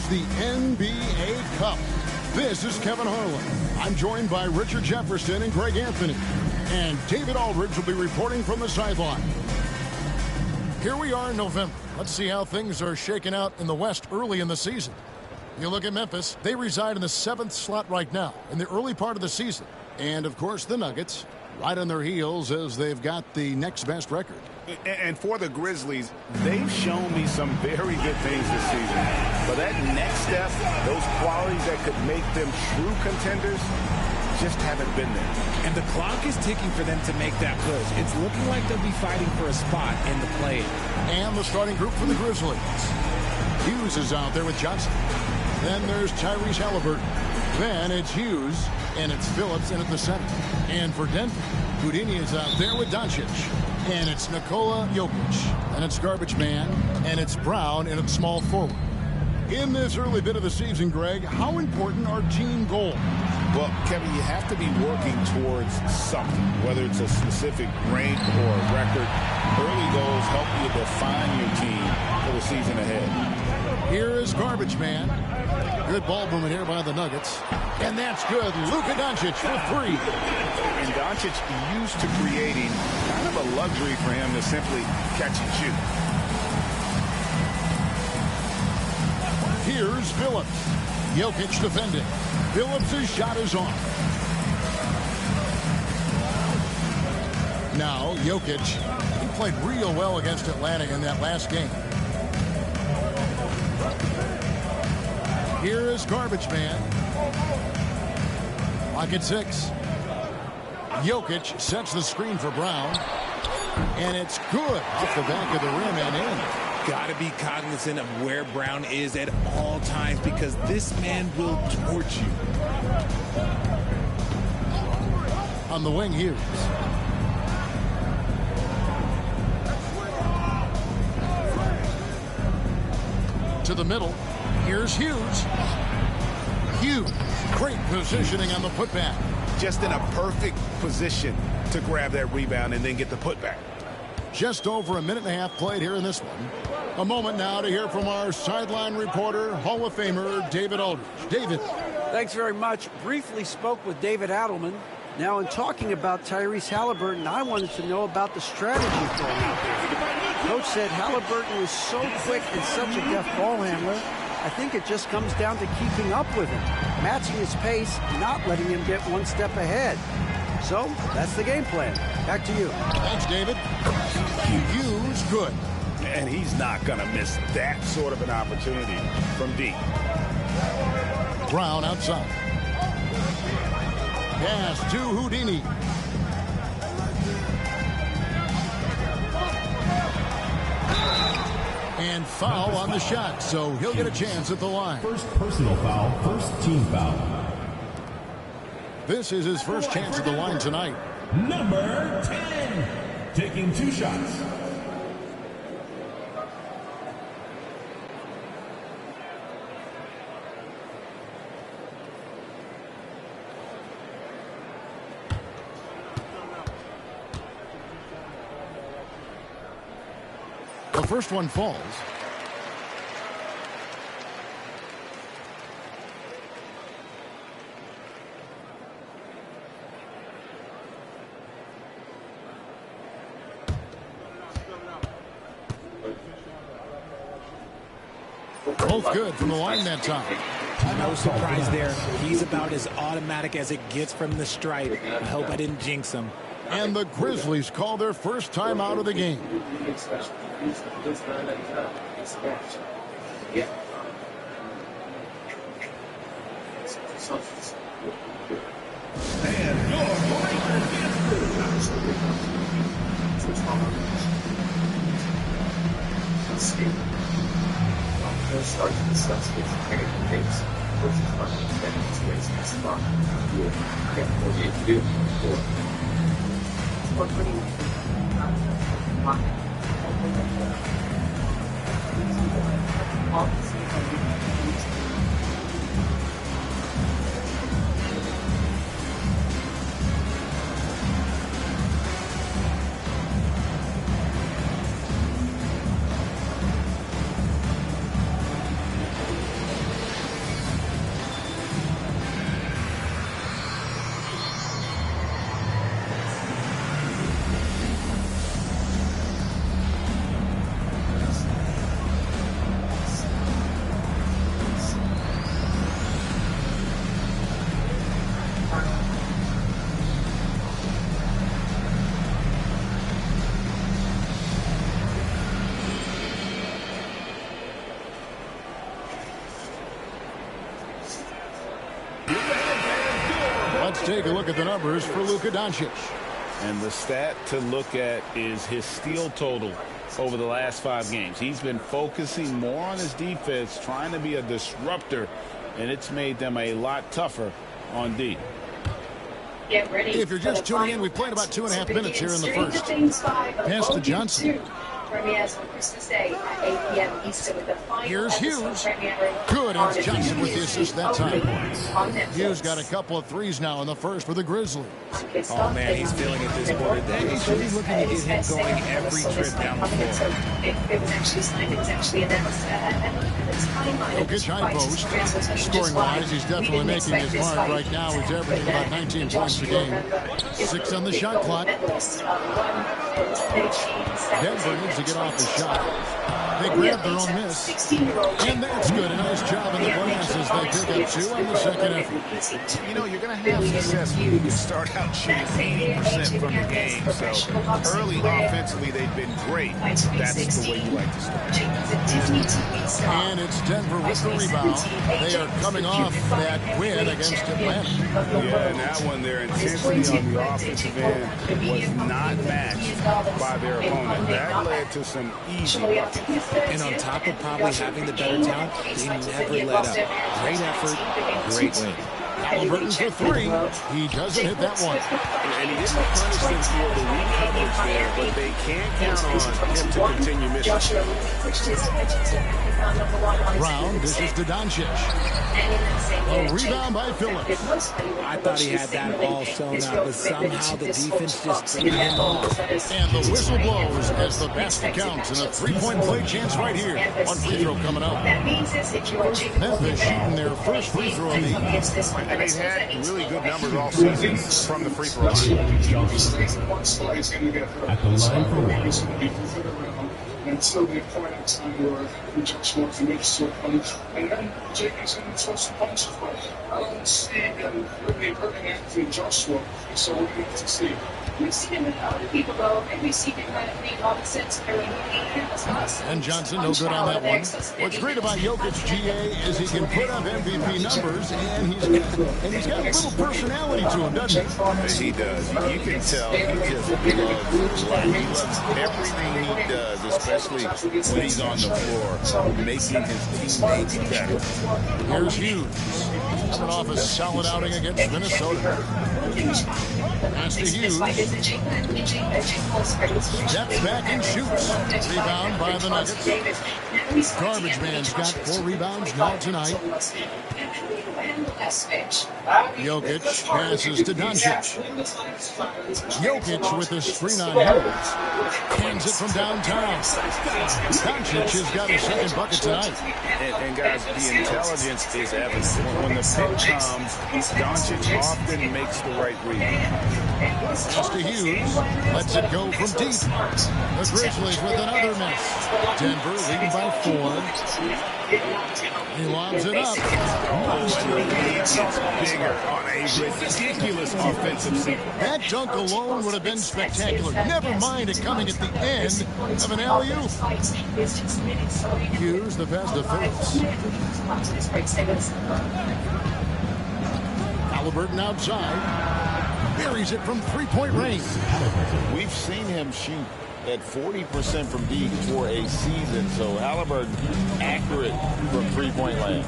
the NBA Cup. This is Kevin Harlan. I'm joined by Richard Jefferson and Greg Anthony. And David Aldridge will be reporting from the sideline. Here we are in November. Let's see how things are shaking out in the West early in the season. You look at Memphis, they reside in the 7th slot right now in the early part of the season. And, of course, the Nuggets right on their heels as they've got the next best record. And for the Grizzlies, they've shown me some very good things this season. But that next step, those qualities that could make them true contenders, just haven't been there. And the clock is ticking for them to make that push. It's looking like they'll be fighting for a spot in the play. And the starting group for the Grizzlies. Hughes is out there with Johnson. Then there's Tyrese Halliburton. Then it's Hughes, and it's Phillips in at the center. And for Denver, Houdini is out there with Doncic. And it's Nikola Jokic. And it's Garbage Man. And it's Brown in at small forward. In this early bit of the season, Greg, how important are team goals? Well, Kevin, you have to be working towards something, whether it's a specific rank or a record. Early goals help you define your team for the season ahead. Here is Garbage Man. Good ball movement here by the Nuggets. And that's good. Luka Doncic for 3. And Doncic used to creating kind of a luxury for him to simply catch and shoot. Here's Phillips. Jokic defending. Phillips' shot is on. Now, Jokic, he played real well against Atlanta in that last game. Here is Garbage Man. Lock at 6. Jokic sets the screen for Brown. And it's good off the back of the rim and in. Got to be cognizant of where Brown is at all times because this man will torch you. On the wing, Hughes. To the middle. Here's Hughes. Hughes. Great positioning on the putback. Just in a perfect position to grab that rebound and then get the putback. Just over a minute and a half played here in this one. A moment now to hear from our sideline reporter, Hall of Famer David Aldridge. David. Thanks very much. Briefly spoke with David Adelman. Now, in talking about Tyrese Halliburton, I wanted to know about the strategy for him out there. Coach said Halliburton was so quick and such a deft ball handler. I think it just comes down to keeping up with him, matching his pace, not letting him get one step ahead. So, that's the game plan. Back to you. Thanks, David. Hughes, good. And he's not going to miss that sort of an opportunity from deep. Brown outside. Pass to Houdini. And foul on the shot, so he'll get a chance at the line. First personal foul, first team foul. This is his first chance at the line tonight. Number 10, taking 2 shots. The first one falls. Both good from the line that time. No surprise there. He's about as automatic as it gets from the stripe. I hope I didn't jinx him. And the Grizzlies call their first time out of the game. And your start to discuss with technical things, which is what I'm experience as far. You get what you do. What do you take a look at the numbers for Luka Doncic. And the stat to look at is his steal total over the last 5 games. He's been focusing more on his defense, trying to be a disruptor, and it's made them a lot tougher on D. If you're just tuning in, we played about 2.5 minutes here in the first. Pass to Johnson. Premieres on Christmas Day at 8 p.m. Eastern with the final Here's Hughes. Good, and it's Johnson with the assist that time. Hughes got a couple of threes now in the first for the Grizzlies. Oh, man, he's feeling it this quarter. They should be looking to get him going every trip down the floor. It was actually signed. It was actually announced at the timeline. Jokic high post. Scoring-wise, he's definitely making his mark right now. He's averaging about 19 points a game. 6 on the shot clock. Denver needs to get off the shot. They grab their own miss. And that's good. A nice job in the glass as they pick up 2 on the second effort. You know, you're going to have success when you can start out shooting 80% from the game. So early offensively, they've been great. That's the way you like to start. And it's Denver with the rebound. They are coming off that win against Atlanta. Yeah, and that one, their intensity on the offensive end was not matched by their opponent. That led to some easy buckets. And on top of probably having the better talent, they never let up. Great effort, great win. Halliburton for 3. He doesn't hit that one. And he didn't punish them for the weak coverage there, but they can't count on him to continue missing. Brown dishes to Doncic. A rebound by Phillips. I thought he had that all sewn up, but somehow the defense just threw him off. And the whistle blows as the basket counts, and a 3-point play chance right here. One free throw coming up. Memphis shooting their first free throw of the evening. And they've had really good numbers all season from the free throw line. At the line for 1. Until the point in time where we just want to make so punch. And then Jacobson toss the punch as well. I don't see them really hurting Anthony Joshua, so we need to see. We've seen him with other people, though, and we've seen him kind of make opposites during the game as well. And Johnson, no good on that one. What's great about Jokic, GA, is he can put up MVP numbers, and he's got a little personality to him, doesn't he? He does. You can tell he just loves life. He loves everything he does, especially when he's on the floor, making his teammates better. Here's Hughes. Coming off a solid outing against Minnesota. Pass to Hughes. Steps back and shoots. Rebound by the Nuggets. Garbage Man's got 4 rebounds now tonight. Jokic passes to Doncic. Jokic with the screen on Hughes. Hands it from downtown. Doncic has got his second bucket tonight. And guys, the intelligence is evident. When the pick comes, Doncic often makes the right read. Pass to Hughes. Lets it go from deep. The Grizzlies with another miss. Denver leading by 4. He lobs it up. It's bigger on a ridiculous offensive sequence. That dunk alone would have been spectacular. Never mind it coming at the end of an alley-oop. Hughes, the pass to Phillips. Halliburton outside. Buries it from 3-point range. We've seen him shoot at 40% from deep for a season, so Halliburton accurate from 3-point land.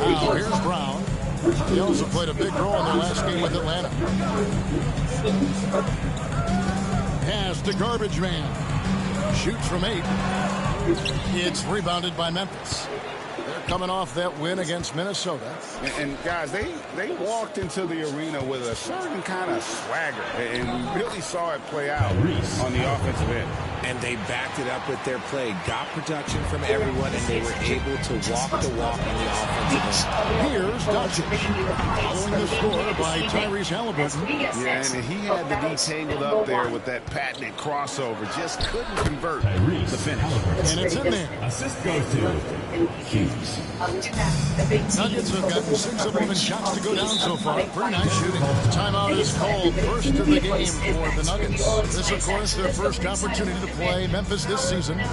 Now here's Brown. He also played a big role in their last game with Atlanta. Pass to Garbage Man. Shoots from 8. It's rebounded by Memphis. They're coming off that win against Minnesota. And guys, they walked into the arena with a certain kind of swagger, and we really saw it play out on the offensive end. And they backed it up with their play, got production from everyone, and they were able to walk the walk on the offensive end. Here's Doncic, following the score by Tyrese Halliburton. Yeah, and he had the D tangled up there with that patented crossover, just couldn't convert the finish. And it's in there. Assist goes to Hughes. Nuggets have gotten 6 of 11 shots to go down so far. Pretty nice shooting. Timeout is called. First of the game for the Nuggets. This, of course, their first opportunity to play Memphis this season. I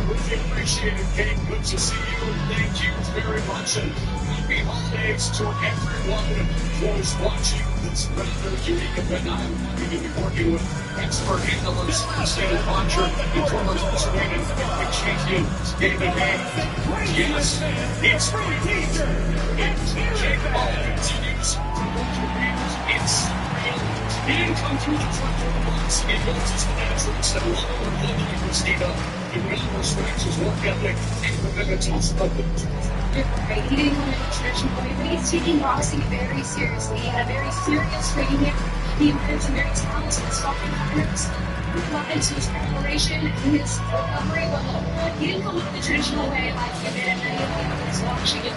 really appreciate it, Gabe. Good to see you. Thank you very much. And happy holidays to everyone who is watching this rather unique event. I'm happy to be working with expert analysts, Stan Boncher, and former Pennsylvania Olympic champion David Hay. Yes, it's free teacher. It's Jake Paul continues. It's real. He didn't come through the front door box. He goes to the entrance and one of the blood Christina. He really respects his work ethic and commitment to his public. Right. He didn't come in a traditional way, but he's taking boxing very seriously. He had a very serious training. He had some very talented sparring partners. He got into his preparation and his recovery level. He didn't come in the traditional way like he did at many of the others watching it.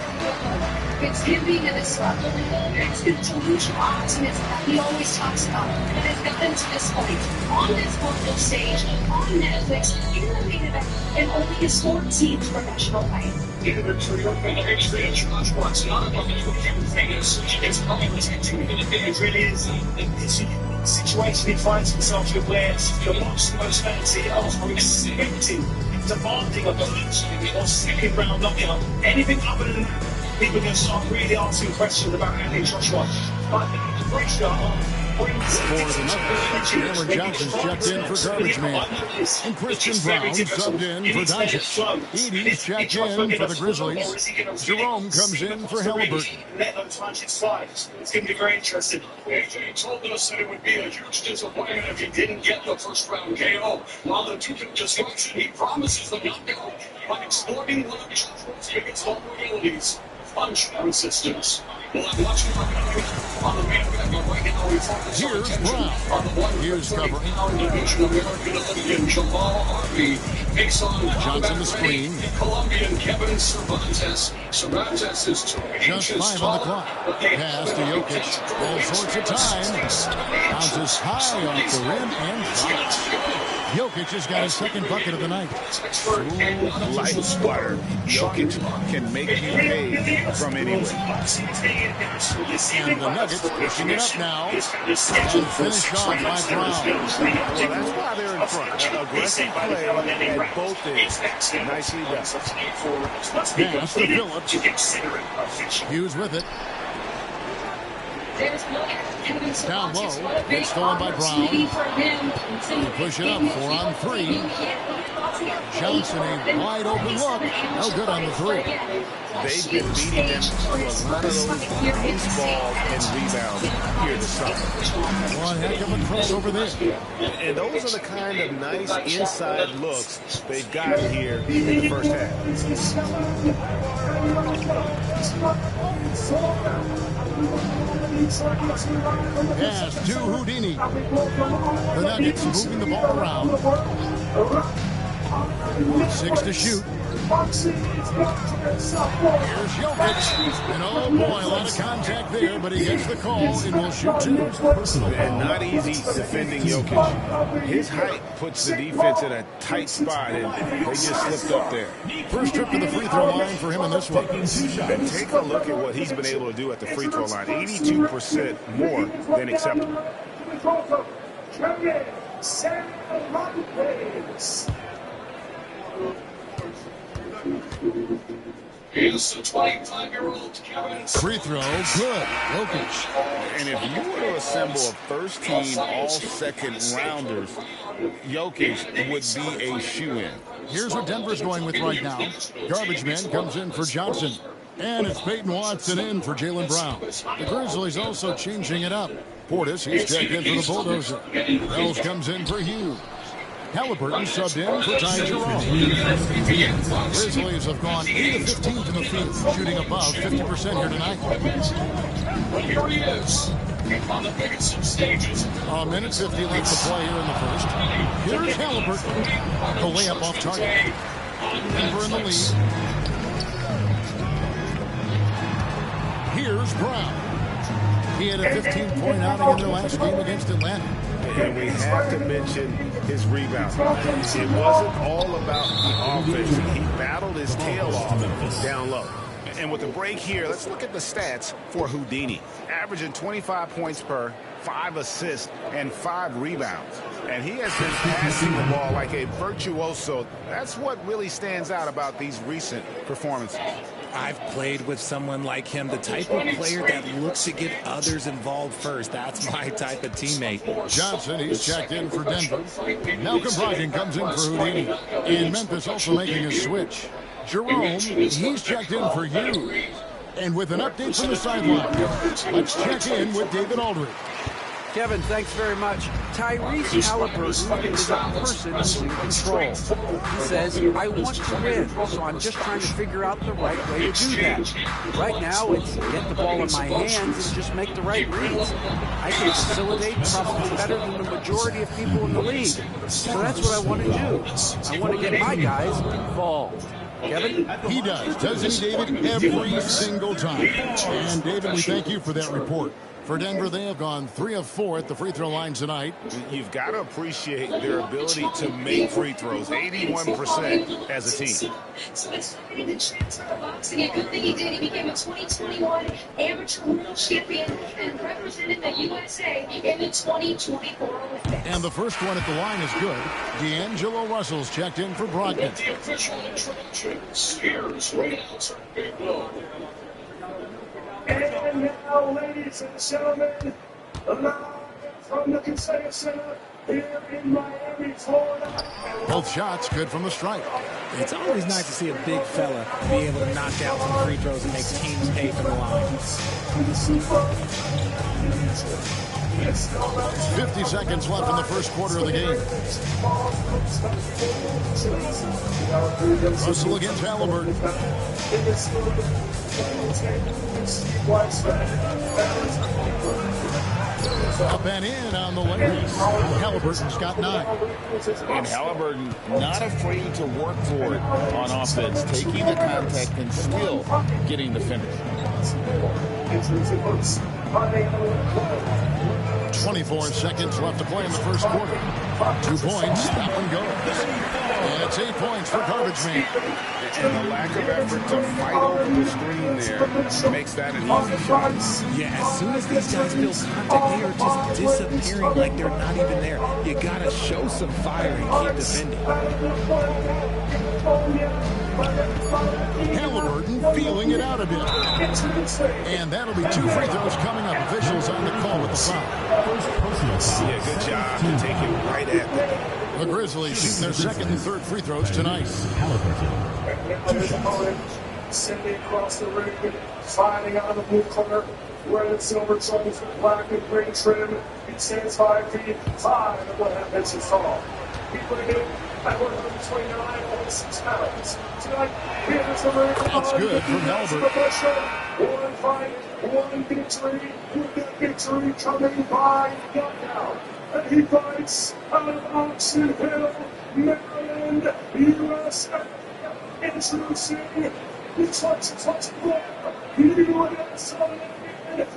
It's him being at this level. It's the delusional optimism that he always talks about. And it's gotten to this point, on this global stage, on Netflix, in the main event, and only his 14th professional fight. In the trio, Adrian Josh wants not about the human famous. It's probably protecting him. It really is. It's a situation he finds himself in where the most fancy of expecting, demanding a punch or second round knockout. Anything other than that, people can start really asking questions about Anthony Joshua. But the pressure For the Nuggets, Cameron Johnson's checked in for Garbage Man. And Christian Brown subbed in for Doncic. Edey's checked in for the Grizzlies. Jerome comes in for Halliburton. Let them touch his slides. It's going to be very interesting. AJ told us that it would be a huge disappointment if he didn't get the first round KO. While the two discussion, he promises the knockout by exploiting one of Joshua's biggest vulnerabilities, punch resistance. Well, I'm watching on the main event right now. We focus Here's Brown. Here's cover. American Olympian Jamal Harvey takes on Johnson the screen. Colombian Kevin Cervantes. Cervantes is 2 Just inches 5 on the tall. clock. Pass to Jokic. All sorts of time. Bounces high off the rim and drops. Jokic has got his second bucket of the night. Light splatter. Jokic can make you pay from anywhere. And the Nuggets pushing it up now. And finished off by Brown. Well, that's why they're in front. Aggressive play at both ends. Nicely done. Pass to Phillips. Hughes with it. Down low. It's stolen by Brown. They push it up. 4 on 3. Johnson, a wide open look. No good on the 3. They've been beating them to a lot of those loose balls and rebounds here this summer. One heck of a crossover there. And those are the kind of nice inside looks they've got here in the first half. Pass to Houdini. The Nuggets moving the ball around. 6 to shoot. Here's Jokic. And oh boy, a lot of contact there, but he gets the call and will shoot 2. And not easy defending Jokic. His height puts the defense in a tight spot, and they just slipped up there. First trip to the free throw line for him in this one. And take a look at what he's been able to do at the free throw line. 82% more than acceptable. Here's the 25-year-old Kevin. Free throw, good. Jokic. And if you were to assemble a first-team all-second-rounders, Jokic would be a shoe-in. Here's what Denver's going with right now. Garbage man comes in for Johnson. And it's Peyton Watson in for Jaylen Brown. The Grizzlies also changing it up. Portis, he's checked in for the Bulldozer. Wells comes in for Hughes. Halliburton subbed in for Ty Jerome. Grizzlies have gone 8 of 15 from the field, shooting above 50% here tonight. But here he is. On the biggest stages. A minute 50 left to play here in the first. Here's Halliburton. The layup off target. Denver in the lead. Here's Brown. He had a 15-point outing in their last game against Atlanta. And we have to mention his rebound. It wasn't all about the offense. He battled his tail off down low. And with the break here, let's look at the stats for Houdini. Averaging 25 points per, 5 assists, and 5 rebounds. And he has been passing the ball like a virtuoso. That's what really stands out about these recent performances. I've played with someone like him, the type of player that looks to get others involved first. That's my type of teammate. Johnson, he's checked in for Denver. Malcolm Brogdon comes in for Houdini. And Memphis also making a switch. Jerome, he's checked in for you. And with an update from the sideline, let's check in with David Aldridge. Kevin, thanks very much. Tyrese Haliburton is a person who's in control. He says, I want to win, so I'm just trying to figure out the right way to do that. Right now, it's get the ball in my hands and just make the right reads. I can facilitate probably better than the majority of people in the league. So that's what I want to do. I want to get my guys involved. Kevin? He does, doesn't he, David? Every single time. And, David, we thank you for that report. For Denver, they have gone 3 of 4 at the free throw line tonight. You've got to appreciate their ability to make free throws, 81% as a team. So it's getting the transfer of boxing. A good thing he did. He became a 2021 amateur world champion and represented the USA in the 2024 Olympics. And the first one at the line is good. D'Angelo Russell's checked in for Brogdon. The official introductions. Here's Ray Alter. Big blow. And now, ladies and gentlemen, live from the Convention Center here in Miami, Florida. Both shots good from the stripe. It's always nice to see a big fella be able to knock down some free throws and make teams pay for the line. 50 seconds left in the first quarter of the game. Russell against Haliburton. Up and in on the ladies. Haliburton's got 9. And Haliburton not afraid to work for it on offense, taking the contact and still getting the finish. 24 seconds left to play in the first quarter. 2 points, that one goes. And it's 8 points for Garbage Man. And the lack of effort to fight over the screen there makes that an easy shot. Yeah, as soon as these guys feel contact, they are just disappearing like they're not even there. You got to show some fire and keep defending. Haliburton feeling it out a bit. And that'll be 2 free throws coming up. Officials on the call with the foul. Yeah, good job to take it right at them. The Grizzlies shooting their second and third free throws tonight. Sending across the ring, sliding out of the blue corner, red and silver trunks with black and green trim. He stands 5 feet, 5.5 inches tall. He put it in at 129.6 pounds. Tonight, here's the ring. That's good from Haliburton. One fight, one victory. With that victory coming by knockout. And he fights out of Oxon Hill, Maryland, USA. Introducing the touch player, USA,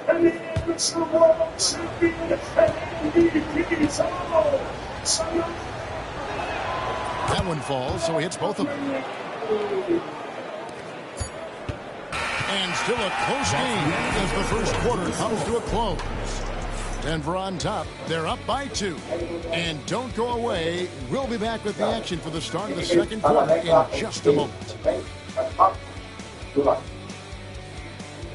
and the amateur world champion, and MVP. That one falls, so he hits both of them. And still a close game as the first quarter comes to a close. Denver on top. They're up by 2. And don't go away. We'll be back with the action for the start of the second quarter in just a moment.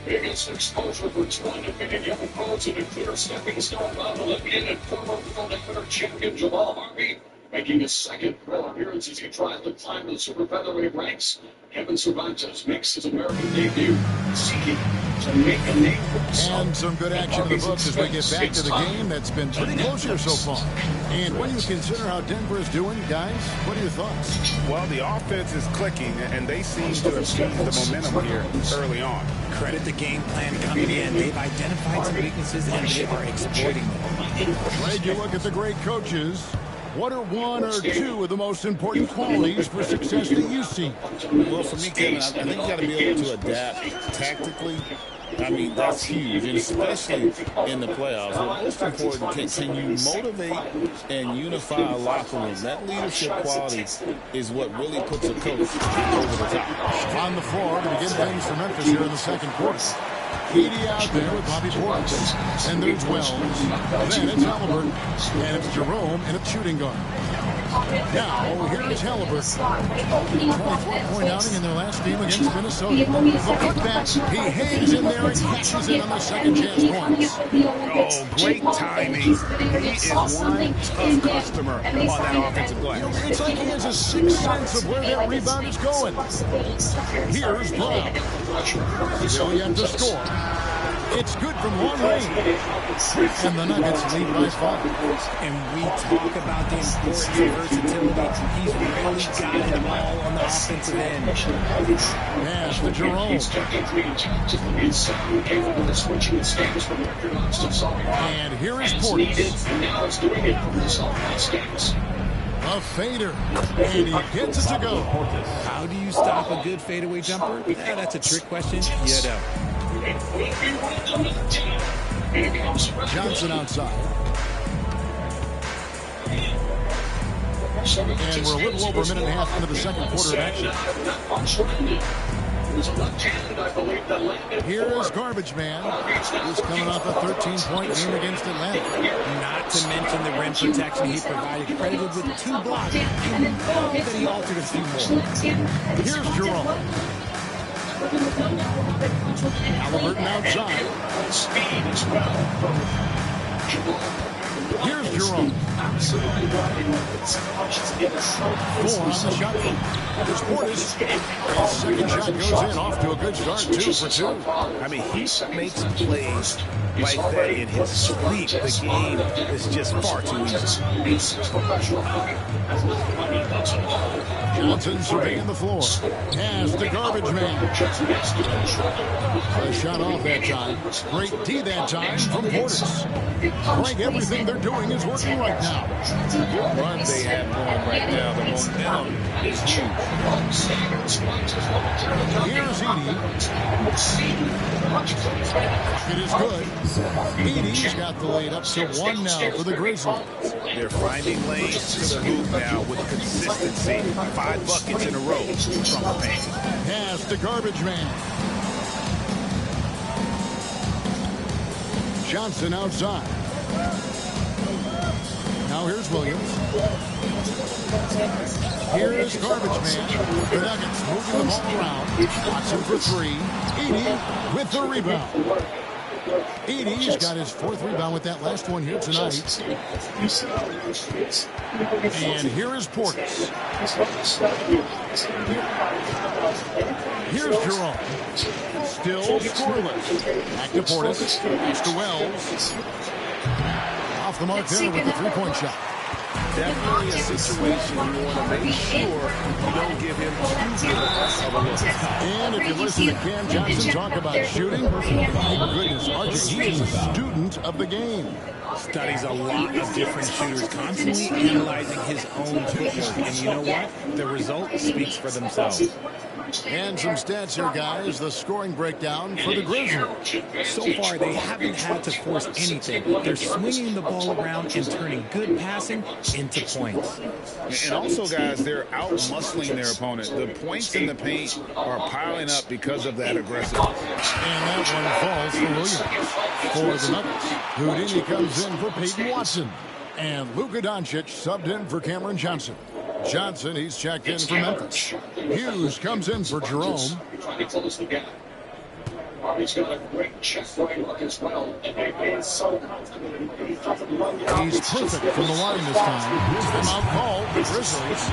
Biggest exposure for 200 young pros in a clear stepping stone on Olympian and former world champion Jamal Harvey, making his second pro appearance as he tries to climb the super featherweight ranks. Kevin Cervantes makes his American debut, seeking to make a name for himself. And some good action in the books as we get back to the game that's been pretty close here so far. And when you consider how Denver is doing, guys, what are your thoughts? Well, the offense is clicking, and they seem to have seized the momentum here early on. Credit the game plan coming in. They've identified some weaknesses, and they are exploiting them. Greg, you look at the great coaches. What are one or two of the most important qualities for success that you see? Well, for me, Kevin, I think you got to be able to adapt tactically. I mean, that's huge, and especially in the playoffs. But most important, can you motivate and unify a locker room? That leadership quality is what really puts a coach over the top. On the floor to begin things for Memphis here in the second quarter. Edey out there with Bobby Portis. And there's Wells. Then it's Halliburton. And it's Jerome in a shooting guard. Now, here's Halliburton. 24-point outing in their last game against Minnesota. The putback, he hangs in there and catches it on the second chance points. Oh, great timing. He is one tough customer on that offensive glass. It's like he has a sixth sense of where that rebound is going. Here's Brown. Still yet to score. It's good from long range. And the Nuggets lead by 5. And we talk about the importance of versatility. He's really got it all on the offensive end. Pass to Jerome. And here is Portis. A fader. And he gets it to go. How do you stop a good fadeaway jumper? That's a trick question. You know. Johnson outside. And we're a little over a minute and a half into the second quarter of action. Here is Garbage Man, who's coming off a 13-point game against Atlanta. Not to mention the rim protection he provided, credited with 2 blocks. And you know that he altered a few more. Here's Jerome. Halliburton outside. Here's Jerome. 4 on the shot clock. There's Portis. His second shot goes in, off to a good start, 2 for 2. I mean, he makes plays like that in his sleep. The game is just far too easy. Johnson surveying the floor. Pass to Garbage Man. A shot off that time. Great D that time from Portis. Like everything they're doing is working right now. The run they have going right now, the momentum is huge. Here's Edey. It is good. Edey's got the lead up to 1 now for the Grizzlies. They're finding lanes to the hoop now with consistency. 5 buckets in a row from the paint. Pass to Garbage Man. Johnson outside. Now here's Williams. Here is Garbage Man. The Nuggets moving the ball around. Watson for 3. Edey with the rebound. Edey's got his 4th rebound with that last one here tonight. And here is Portis. Here's Jerome. Still scoreless. Back to Portis. Pass to Wells. Off the mark there with the 3-point shot. Definitely a situation you want to make sure you don't give him too good of a look. And if you listen to Cam Johnson talk about shooting, my goodness, RJ, he is a student of the game. Studies a lot of different shooters, constantly analyzing his own footwork. And you know what? The result speaks for themselves. And some stats here, guys. The scoring breakdown for the Grizzlies. So far, they haven't had to force anything. They're swinging the ball around and turning good passing into points. And also, guys, they're out-muscling their opponent. The points in the paint are piling up because of that aggressiveness. And that one falls for Williams. For the Nuggets, Houdini comes in for Peyton Watson. And Luka Doncic subbed in for Cameron Johnson. Johnson, he's checked in for Memphis. Hughes comes in for Jerome. He's got a great chest line look as well. And so he's perfect from the line this time. Here's the out call, the Grizzlies.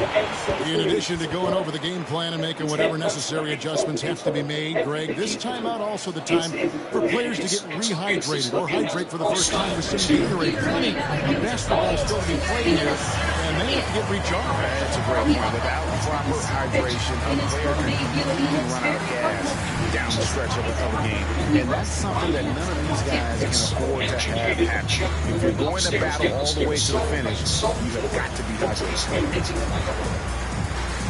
In addition to going over the game plan and making whatever necessary adjustments have to be made, Greg, this timeout also the time for players to get rehydrated or hydrate for the first time with some Gatorade. Plenty of basketball still to be played here, and they have to get recharged. That's a great point. Without proper hydration, a player can completely run out of gas. down the stretch of a game. And that's something that none of these guys can afford to have happen. If you're going to battle all the way to the finish, you have got to be hydrated.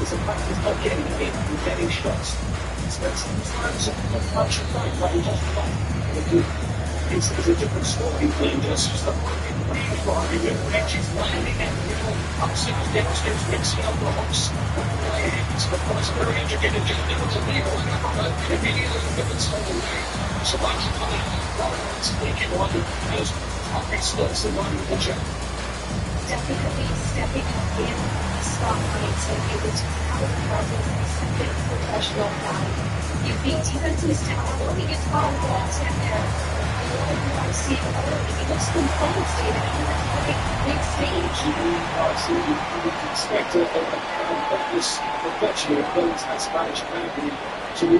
It's a practice of getting in and getting shots. It's a different story playing just stuff. She's landing and upset downstairs mixing up the hooks. It's of course very intricate and difficult to be immediately if it's whole way. So much it's making one as Hawkeye slips the one with the check. Definitely stepping up in the spotlight to be able to have a presence and second professional value. You think defensive talent when he gets called the last step there. I see it looks compensated on the big stage. Absolutely. You would expect this perfection of those Spanish family to be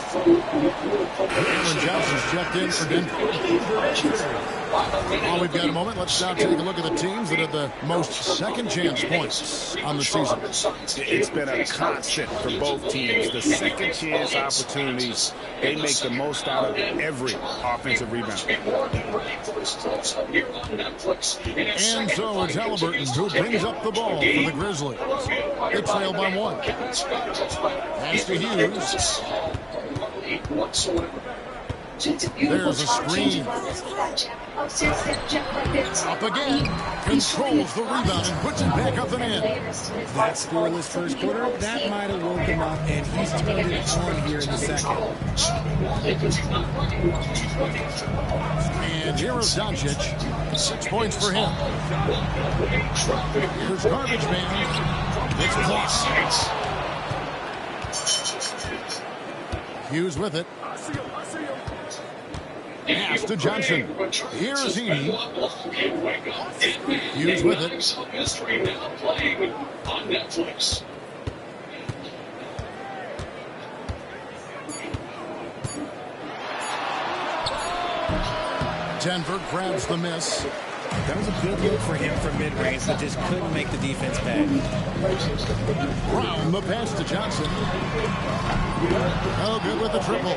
Cameron Johnson's checked in for Denver. While we've got a moment, let's now take a look at the teams that have the most second chance points on the season. It's been a constant for both teams. The second chance opportunities, they make the most out of every offensive rebound. And so it's Halliburton who brings up the ball for the Grizzlies. They trail by 1. Pass to Hughes. There's a screen. Up again. Controls the rebound and puts it back up and in. That scoreless first quarter, that might have woke him up, and he's turned it on here in the second. And here is Doncic. 6 points for him. Here's Garbage Man. It's blocked. Hughes with it. Pass to Johnson. Here's Edey. Hughes with it. Denver grabs the miss. That was a good look for him from mid-range, but just couldn't make the defense pay. Brown, the pass to Johnson. Oh, good with the triple.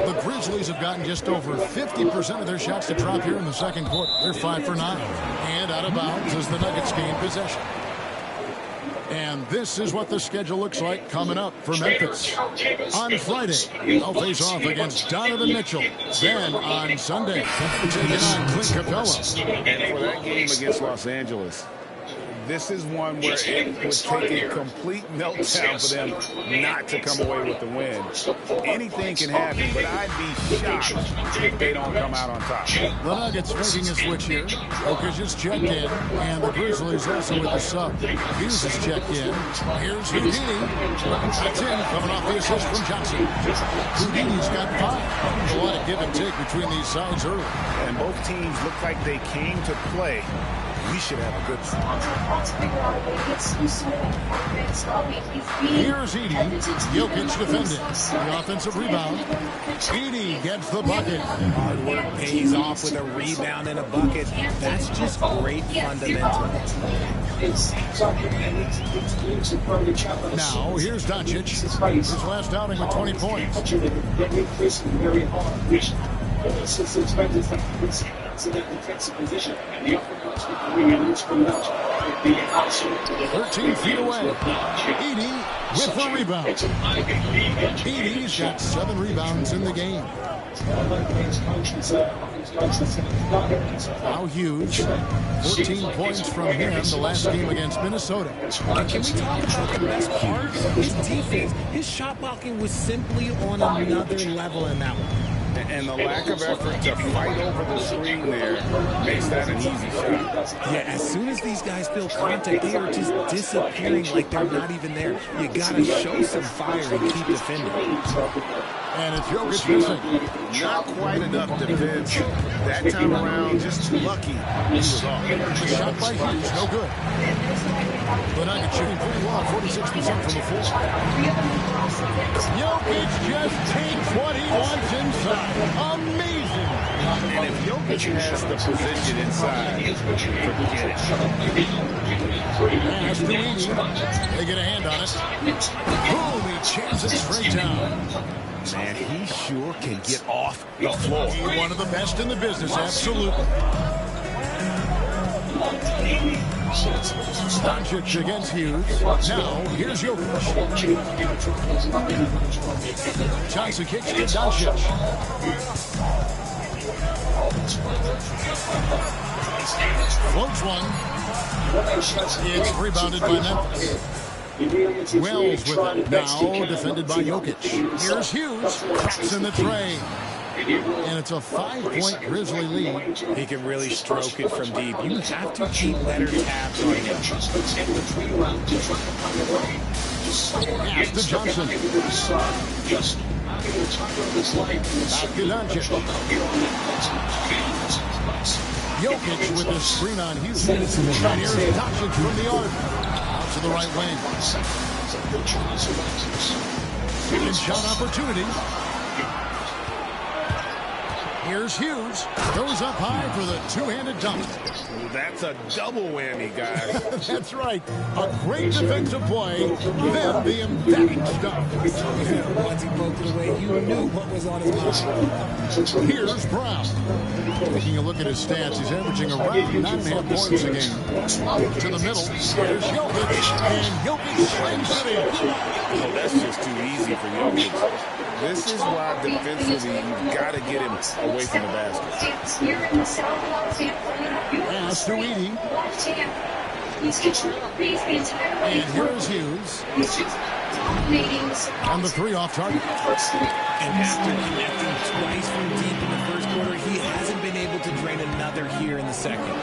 The Grizzlies have gotten just over 50% of their shots to drop here in the second quarter. They're 5 for 9. And out of bounds as the Nuggets gain possession. And this is what the schedule looks like coming up for Memphis. On Friday, they'll face off against Donovan Mitchell. Then on Sunday, taking on Clint Capella. And for that game against Los Angeles, this is one where it would take a complete meltdown for them not to come away with the win. Anything can happen, but I'd be shocked if they don't come out on top. The Nuggets making a switch here. Jokic is checked in, and the Grizzlies also with the sub. Hughes is checked in. Here's Houdini. That's in, coming off the assist from Johnson. Houdini's got 5. A lot of give and take between these sides early. And both teams look like they came to play. We should have a good one. Here's Edey. Jokic defended. The offensive rebound. Edey gets the bucket. Hard work pays off with a rebound and a bucket. That's just great fundamentals. Now, here's Doncic. His last outing with 20 points. Since it's in that defensive position, and the upper comes from 13 feet away. Edey with the rebound. Edey's got 7 rebounds in the game. Now Hughes, 14 points from him the last game against Minnesota. And can we talk about the best part? His defense, his shot blocking was simply on another level in that one. And the lack of effort to fight over the screen there makes that an easy shot. Yeah, as soon as these guys feel contact, they are just disappearing like they're not even there. You got to show some fire and keep defending. And it's Jokic missing. Not quite enough defense. That time around, just too lucky. He was off. The shot by Hughes, no good. The Nuggets shooting pretty well, 46% from the floor. Jokic just takes what he wants inside. Amazing. And if Jokic has the position inside. Pass to Edey. They get a hand on it. Boom, he jams it straight down. Man, he sure can get off the floor. He's one of the best in the business, absolutely. Doncic against Hughes. Now, here's Jokic. Johnson kicks to Doncic. Floats one. It's rebounded by Memphis. Wells with it. Now defended by Jokic. Here's Hughes. Taps in the tray. And it's a 5-point Grizzly lead. He can really stroke it from deep. You have to keep better taps on him. Pass to Johnson. Back to Doncic. Jokic with the screen on Hughes. And here's Doncic from the arc. Out to the right wing. Second shot opportunity. Here's Hughes. Goes up high for the two-handed dunk. That's a double whammy, guys. That's right. A great defensive play, then the emphatic stuff. Once he poked it away, you knew what was on his mind. Here's Brown. Taking a look at his stats, he's averaging around 9.5 points a game. To the middle, here's Jokic, and Jokic slams it in. Oh, that's just too easy for Jokic. This is why defensively you've got to get him away from the basket. Pass to Edey. And here's Hughes. On the three off target. And after connecting twice from deep in the first quarter, he hasn't been able to drain another here in the second.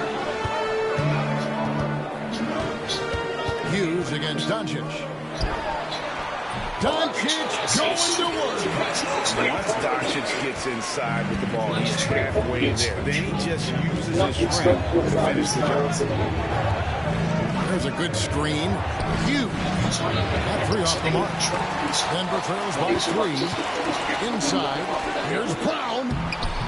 Hughes against Doncic. Doncic going to work. Once Doncic gets inside with the ball, he's halfway there. Then he just uses his strength to finish the job. There's a good screen. Hughes. That three off the mark. Denver trails by 3. Inside. Here's Brown.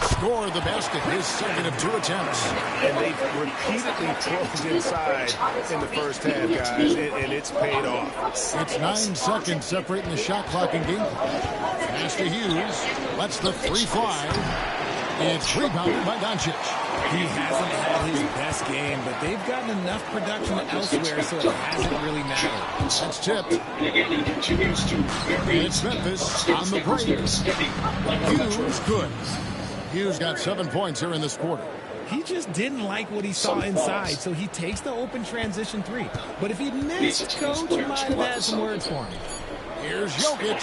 Score the basket. His second of 2 attempts. And they've repeatedly closed inside in the first half, guys, and it's paid off. It's 9 seconds separating the shot clock and game clock. Pass to Hughes. Lets the 3 fly. It's rebounded by Doncic. He hasn't had his best game, but they've gotten enough production elsewhere, so it hasn't really mattered. That's tipped. And it's Memphis on the break. Hughes good. Hughes got 7 points here in this quarter. He just didn't like what he saw inside, so he takes the open transition 3. But if he'd missed, Coach might have had some words for him. Here's Jokic.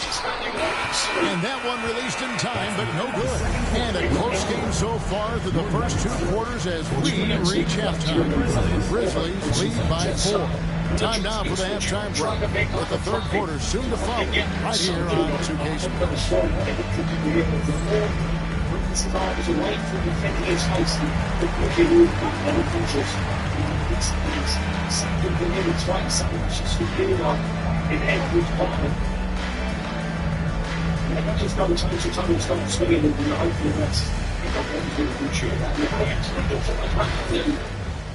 And that one released in time, but no good. And a close game so far through the first 2 quarters as we reach halftime. Grizzlies lead by 4. Time now for the halftime break, with the third quarter soon to follow, right here on 2K Sports. In every department. And not just time to time start swinging and hopefully that's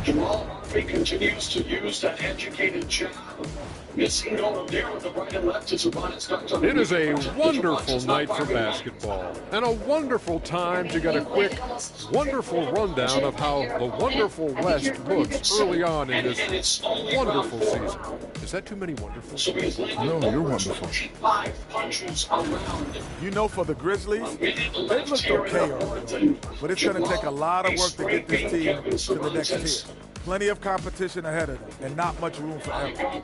Jamal Murray continues to use that educated jab. Missing on there with the right and left to Sabonis. It is a wonderful night for basketball and a wonderful time to get a quick, wonderful rundown of how the wonderful West looks early on in this wonderful season. Is that too many wonderfuls? No, you're wonderful. You know, for the Grizzlies, they've looked okay already, but it's going to take a lot of work to get this team to the next tier. Plenty of competition ahead of them, and not much room for error.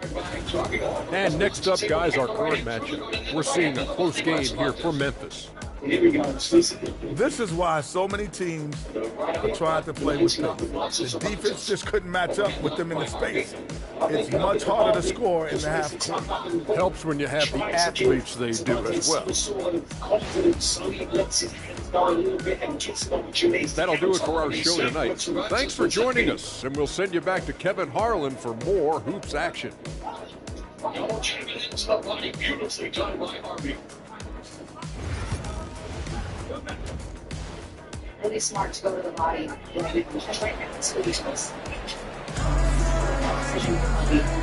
And next up, guys, our current matchup. We're seeing a close game here for Memphis. This is why so many teams are trying to play with pace. The defense just couldn't match up with them in the space. It's much harder to score in the half court. Helps when you have the athletes they do as well. That'll do it for our show tonight. Thanks for joining us, and we'll send you back to Kevin Harlan for more Hoops action. Beautifully done by Harvey. really smart to go to the body. It's really close.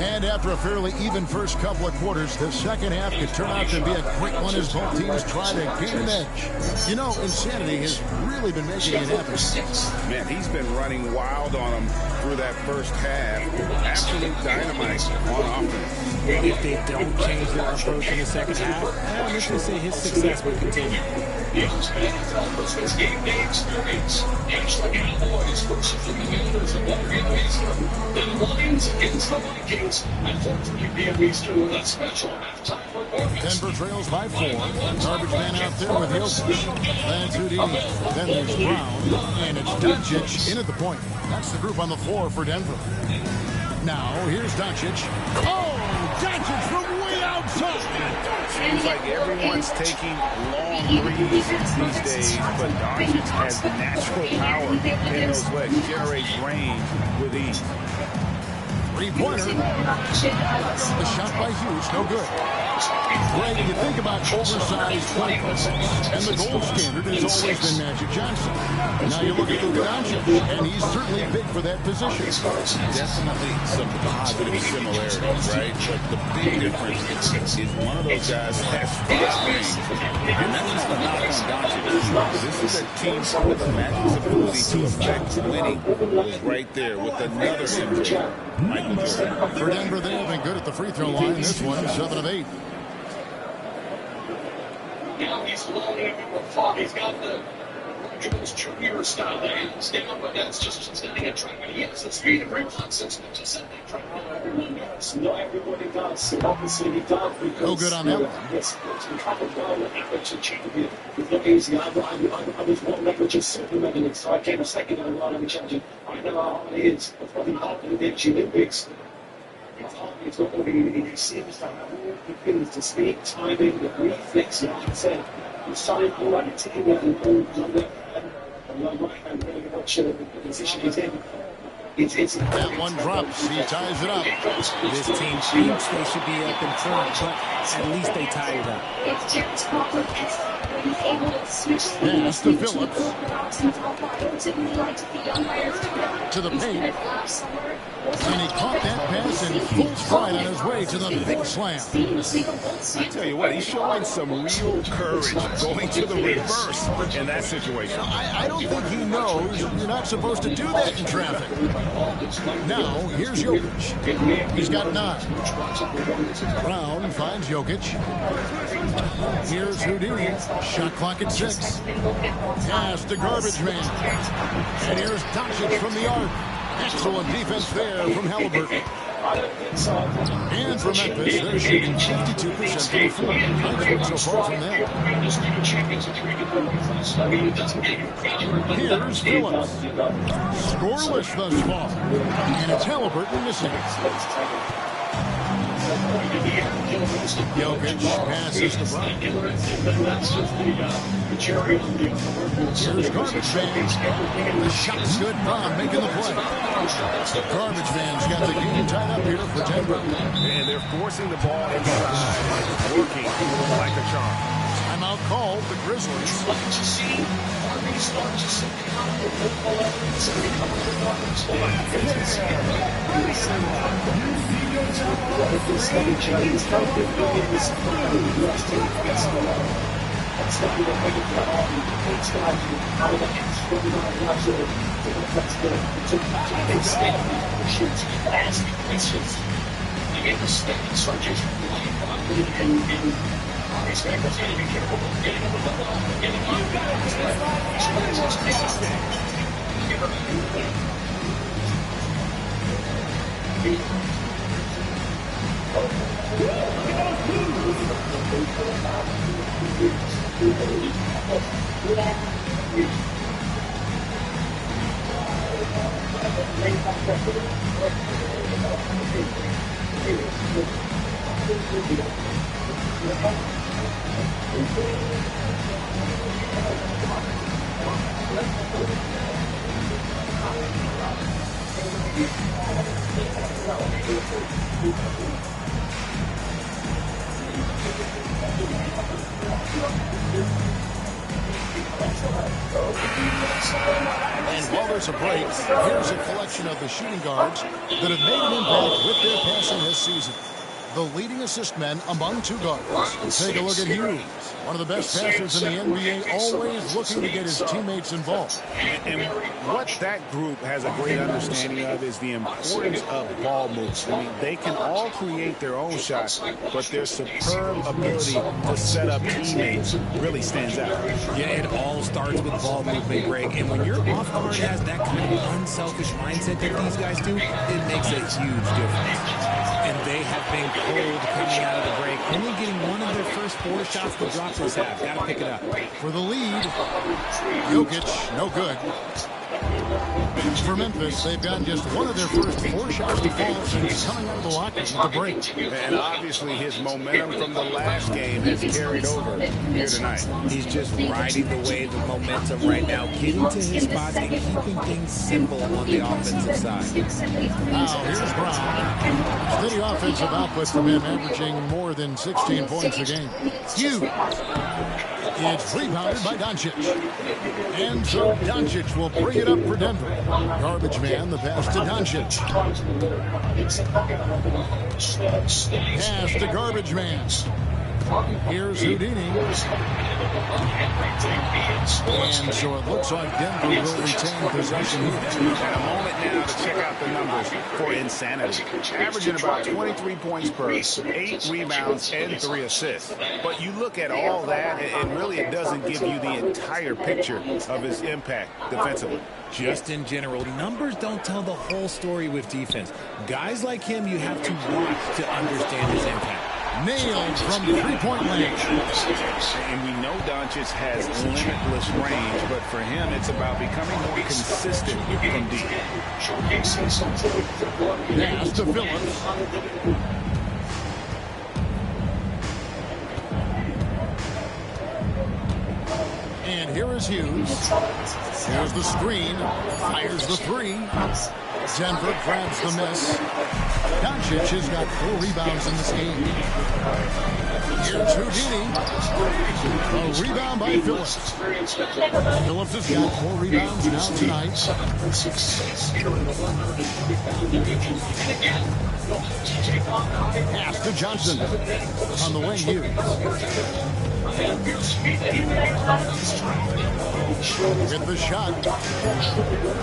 And after a fairly even first couple of quarters, the second half could turn out to be a great one as both teams try to gain an edge. You know, Insanity has really been making it happen. Man, he's been running wild on him through that first half. Absolute dynamite on offense. If they don't change their approach in the second half, let's just say his success will continue. Game day experience. Games like Cowboys versus the Commanders and the Lions against the Vikings. And 4:30 p.m. Eastern with a special halftime performance. Denver trails by 4. Garbage man out there with Jokic. Then Houdini. Then there's Brown. And it's Doncic in at the point. That's the group on the floor for Denver. Now, here's Doncic. Oh, Doncic from way outside. Seems like everyone's taking long threes these days, but Doncic has natural power in those legs. He generates range with ease. Three-pointer. The shot by Hughes, no good. Greg, you think about oversized point guards, and the gold standard has always been Magic Johnson. Now you look at Luka Doncic, and he's certainly big for that position. Definitely some positive similarities, right? But the big difference is one of those guys has 5 rings, and that's not a knock on Doncic. This is a team with Magic's ability to affect winning was right there with another MVP. For Denver, they have been good at the free throw line. This one, 7 of 8. Now he's loading number 5. He's got the Jones Jr. style that hands down, but that's just standing at track. He has the speed of reflexes to set that track. Everyone does. Not everybody does. Obviously, he does because. No good on that one. Yes, it's travel well with average champion. It's not easy. I was one average Superman, and so I came a second in a lot of challenging. I know how hard it is. It's probably harder than the Olympics. It's not really, he seems to have all the things to speed, timing, the reflex, like I said. He's starting all right at team level, all on the right hand, really watch the position he's in. That one drops. He ties it up. This team thinks they should be up in front, but at least they tie it up. It's Terrence Crawford. He's able to switch Pass to Phillips. To the paint. And he caught that pass in full stride on his way to the big slam. I tell you what, he's showing some real courage going to the reverse in that situation. I don't think he knows you're not supposed to do that in traffic. Now, here's Jokic. He's got 9. Brown finds Jokic. Here's Houdini. Shot clock at 6. Pass to Garbage Man. And here's Doncic from the arc. Excellent defense there from Halliburton. And from Memphis, they're shooting 52% from the floor. Nice so far from them. Here's Phillips. Scoreless thus far. And it's Halliburton missing. Jokic passes to Brown. Here's Garbage Man. The shot's good. Brown making the play. Garbage Man's got the game tied up here for Denver. And they're forcing the ball inside. Working like a charm. Timeout called the Grizzlies. And while there's a break, here's a collection of the shooting guards that have made an impact with their passing this season. The leading assist men among two guards. Take a look at Hughes, one of the best passers in the NBA, always looking to get his teammates involved. And what that group has a great understanding of is the importance of ball moves. I mean, they can all create their own shots, but their superb ability to set up teammates really stands out. Yeah, it all starts with ball movement, Greg. And when your off guard has that kind of unselfish mindset that these guys do, it makes a huge difference. And they have been cold coming out of the break. Only getting one of their first 4 shots to drop this half. Got to pick it up. For the lead, Jokic, no good. For Memphis, they've gotten just one of their first 4 shots to fall since coming out of the locker room at the break. And obviously his momentum from the last game has carried over here tonight. He's just riding the wave of momentum right now, getting to his spots and keeping things simple on the offensive side. Now, here's Brown. Steady offensive output from him, averaging more than 16 points a game. Hughes. It's rebounded by Doncic. And so Doncic will bring it up for Denver. Garbage man, the pass to Doncic. Pass to Garbage man. Here's Houdini. And so it looks like Denver will retain possession here. And a moment now to check out the numbers for insanity. Averaging about 23 points per, 8 rebounds, and 3 assists. But you look at all that, and really it doesn't give you the entire picture of his impact defensively. Just in general, numbers don't tell the whole story with defense. Guys like him, you have to watch to understand his impact. Nailed from 3-point range. And we know Doncic has limitless range, but for him, it's about becoming more consistent from deep. Pass to Phillips. And here is Hughes. Here's the screen. Fires the 3. Denver grabs the miss. Doncic has got 4 rebounds in this game. Here's Houdini. A rebound by Phillips. Phillips has got 4 rebounds now tonight. Pass to Johnson. On the wing, Hughes. Get the shot.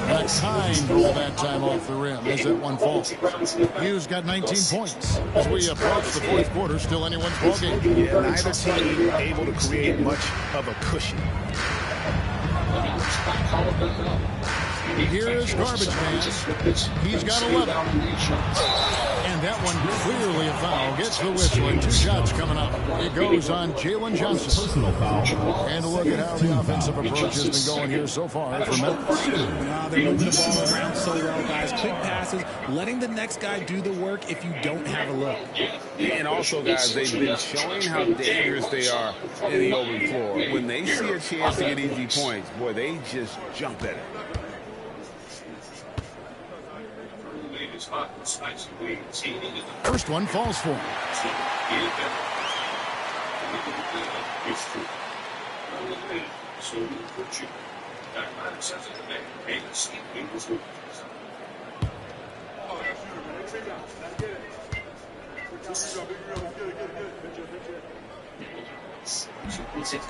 And a kind roll that time off the rim as that one falls. Hughes got 19 points. As we approach the 4th quarter, still anyone's ballgame. Yeah, neither team able to create much of a cushion. Here is Garbage Man. He's got 11. And that one clearly a foul. Gets the whistle and 2 shots coming up. It goes on Jalen Johnson. Personal foul. And look at how the offensive approach has been going here so far for Memphis. They're moving the ball around so well, guys. Quick passes, letting the next guy do the work if you don't have a look. And also, guys, they've been showing how dangerous they are in the open floor. When they see a chance to get easy points, boy, they just jump at it. First one falls for him.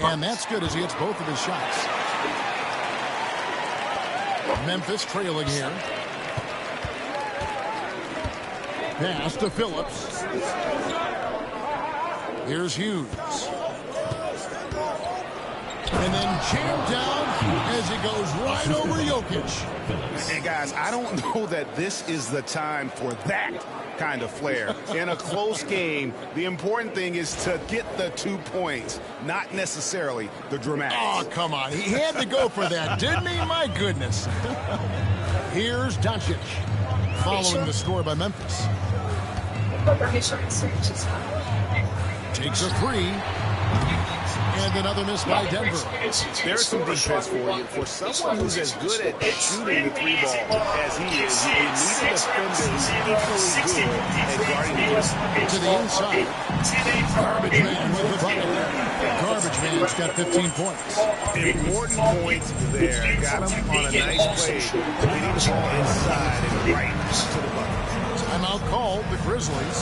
And that's good as he hits both of his shots. Memphis trailing here. Pass to Phillips. Here's Hughes. And then jammed down as he goes right over Jokic. And guys, I don't know that this is the time for that kind of flair. In a close game, the important thing is to get the 2 points, not necessarily the dramatics. Oh, come on. He had to go for that, didn't he? My goodness. Here's Doncic. Following the score by Memphis. Takes a 3. And another miss by Denver. There's some defense for you. For someone who's as good at shooting the 3 ball as he is, you need a defender who's equally good at guarding the rim. To the inside. Garbage man with the bucket. Garbage man Hughes got 15 points. Important points there. Got him on a nice play. Getting the ball inside and right to the bucket. Timeout called, the Grizzlies.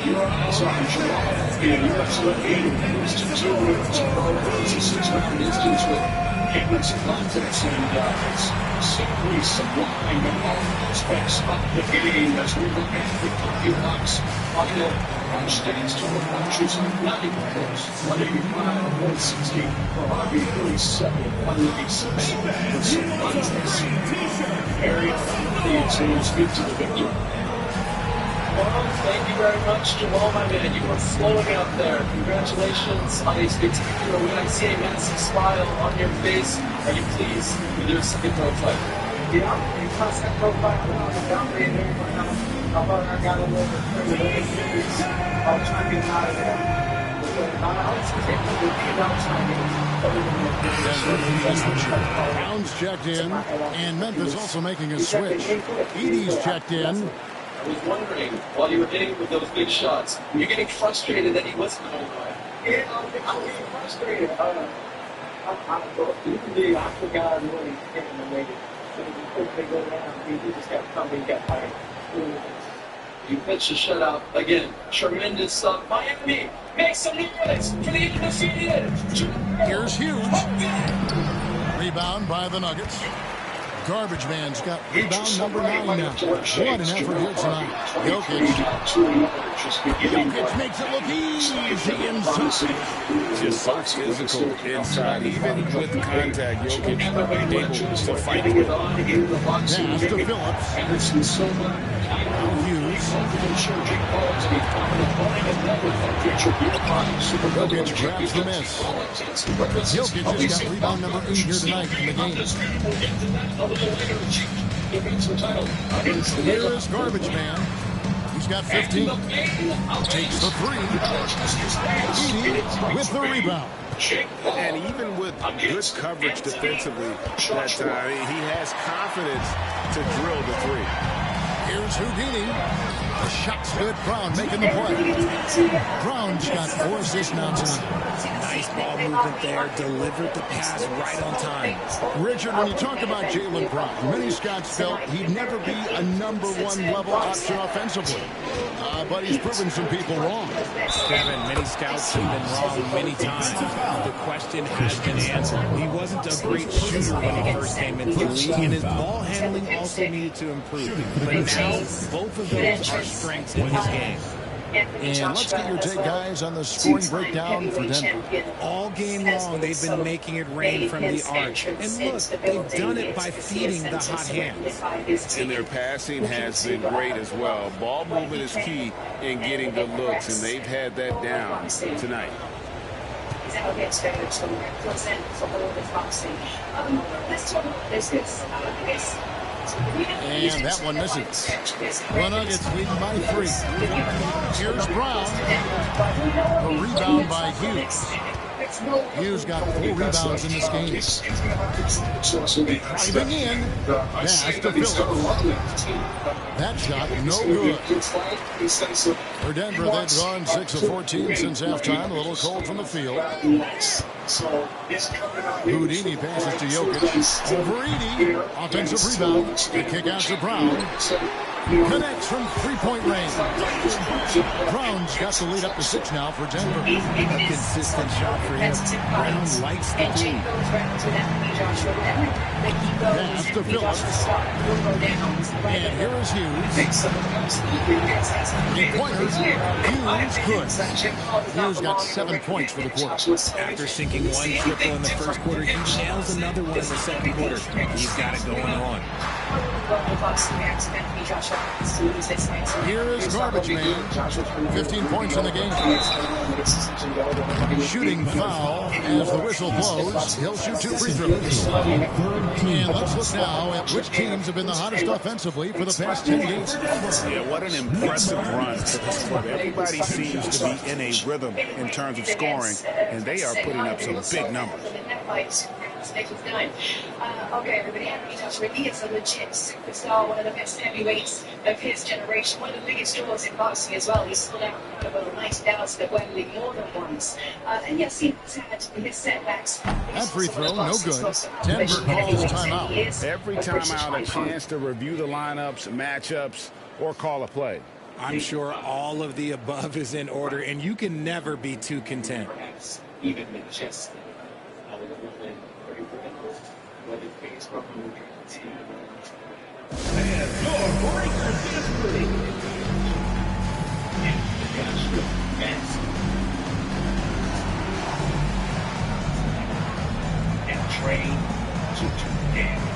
Your eyes on Jamal, and UFC 6-round instance with Edmonds confidence and simply sublime in all aspects of the game as we look at the Bucks. Final stands to the punches of 90 points, 185, 160, for Harvey 37, 186. And some contest. Area leads and speak to the victor. Well, thank you very much, Jamal, my man. You were flowing out there. Congratulations on a spectacular win. I see a massive smile on your face. Are you pleased with your second pro fight? Yeah, my second pro fight, I was dominated. I thought I got a little bit further than injuries. I was trying to get out of there. Brown's checked in, and Memphis also making a switch. Edey's checked in. I was wondering, while you were hitting with those big shots, were you getting frustrated that he wasn't going away? Yeah, I'm getting frustrated. Usually, I forgot I'm really hitting the way. So before they go down, he just got coming, he got tired. You pitched a shutout again. Tremendous stuff. Miami, make some noise for the undefeated. Here's Hughes. Rebound by the Nuggets. Garbage man's got rebound number 9 now. What an effort here tonight. Jokic makes it look easy inside. Just so physical inside. Even with the contact, Jokic able to fight with it. Pass to Phillips. Hughes. Jokic grabs the miss. Jokic has got rebound number 8 here tonight in the game. Here is Garbage Man. He's got 15. Takes the 3. Edey with the rebound. And even with good coverage defensively that time, he has confidence to drill the 3. Here's Houdini. The shot's good. Brown making the play. Brown's got 4 assists now tonight. Nice ball movement there. Delivered the pass right on time. Richard, when you talk about Jaylen Brown, many scouts felt he'd never be a number 1 level option offensively. But he's proven some people wrong. Kevin, many scouts have been wrong many times. The question has been answered. He wasn't a great shooter when he first came into the league, and his ball handling also needed to improve. But now, both of those are strengths in his game. And let's get your take, guys, on the scoring breakdown for Denver. All game long, they've been making it rain from the arch. And look, they've done it by feeding the hot hand. And their passing has been great as well. Ball movement is key in getting good looks, and they've had that down tonight. Let's talk about this. And that one misses. The Nuggets lead by 3. Here's Brown. A rebound by Hughes. Hughes got 4 rebounds in this game. Driving in. Pass to Phillips. That shot, no good. For Denver, they've gone 6 of 14 since halftime. A little cold from the field. Houdini passes to Jokic. Over Edey. Offensive rebound. The kick out to Brown. Connects from 3-point range. Brown's got the lead up to 6 now for Denver. A consistent shot for him. Brown likes the lead. Pass to Phillips. And here is Hughes. Three-pointers. Hughes good. Hughes got 7 points for the quarter. After sinking 1 triple in the first quarter, he nails another one in the second quarter. He's got it going on. Here is Garbage Man. 15 points in the game. Shooting foul as the whistle blows. He'll shoot 2 free throws. And let's look now at which teams have been the hottest offensively for the past 10 games. Yeah, what an impressive run for this club. Everybody seems to be in a rhythm in terms of scoring, and they are putting up some big numbers. Okay, everybody, Anthony Joshua, he is a legit superstar, one of the best heavyweights of his generation, one of the biggest draws in boxing as well. He's sold out about 90,000 at Wembley more than once. And yes, he's had his setbacks. That free throw, no good. Denver calls timeout. Every timeout, a chance to review the lineups, matchups, or call a play. I'm sure all of the above is in order, and you can never be too content. Even in chess. And your breaker's history. And train to damage.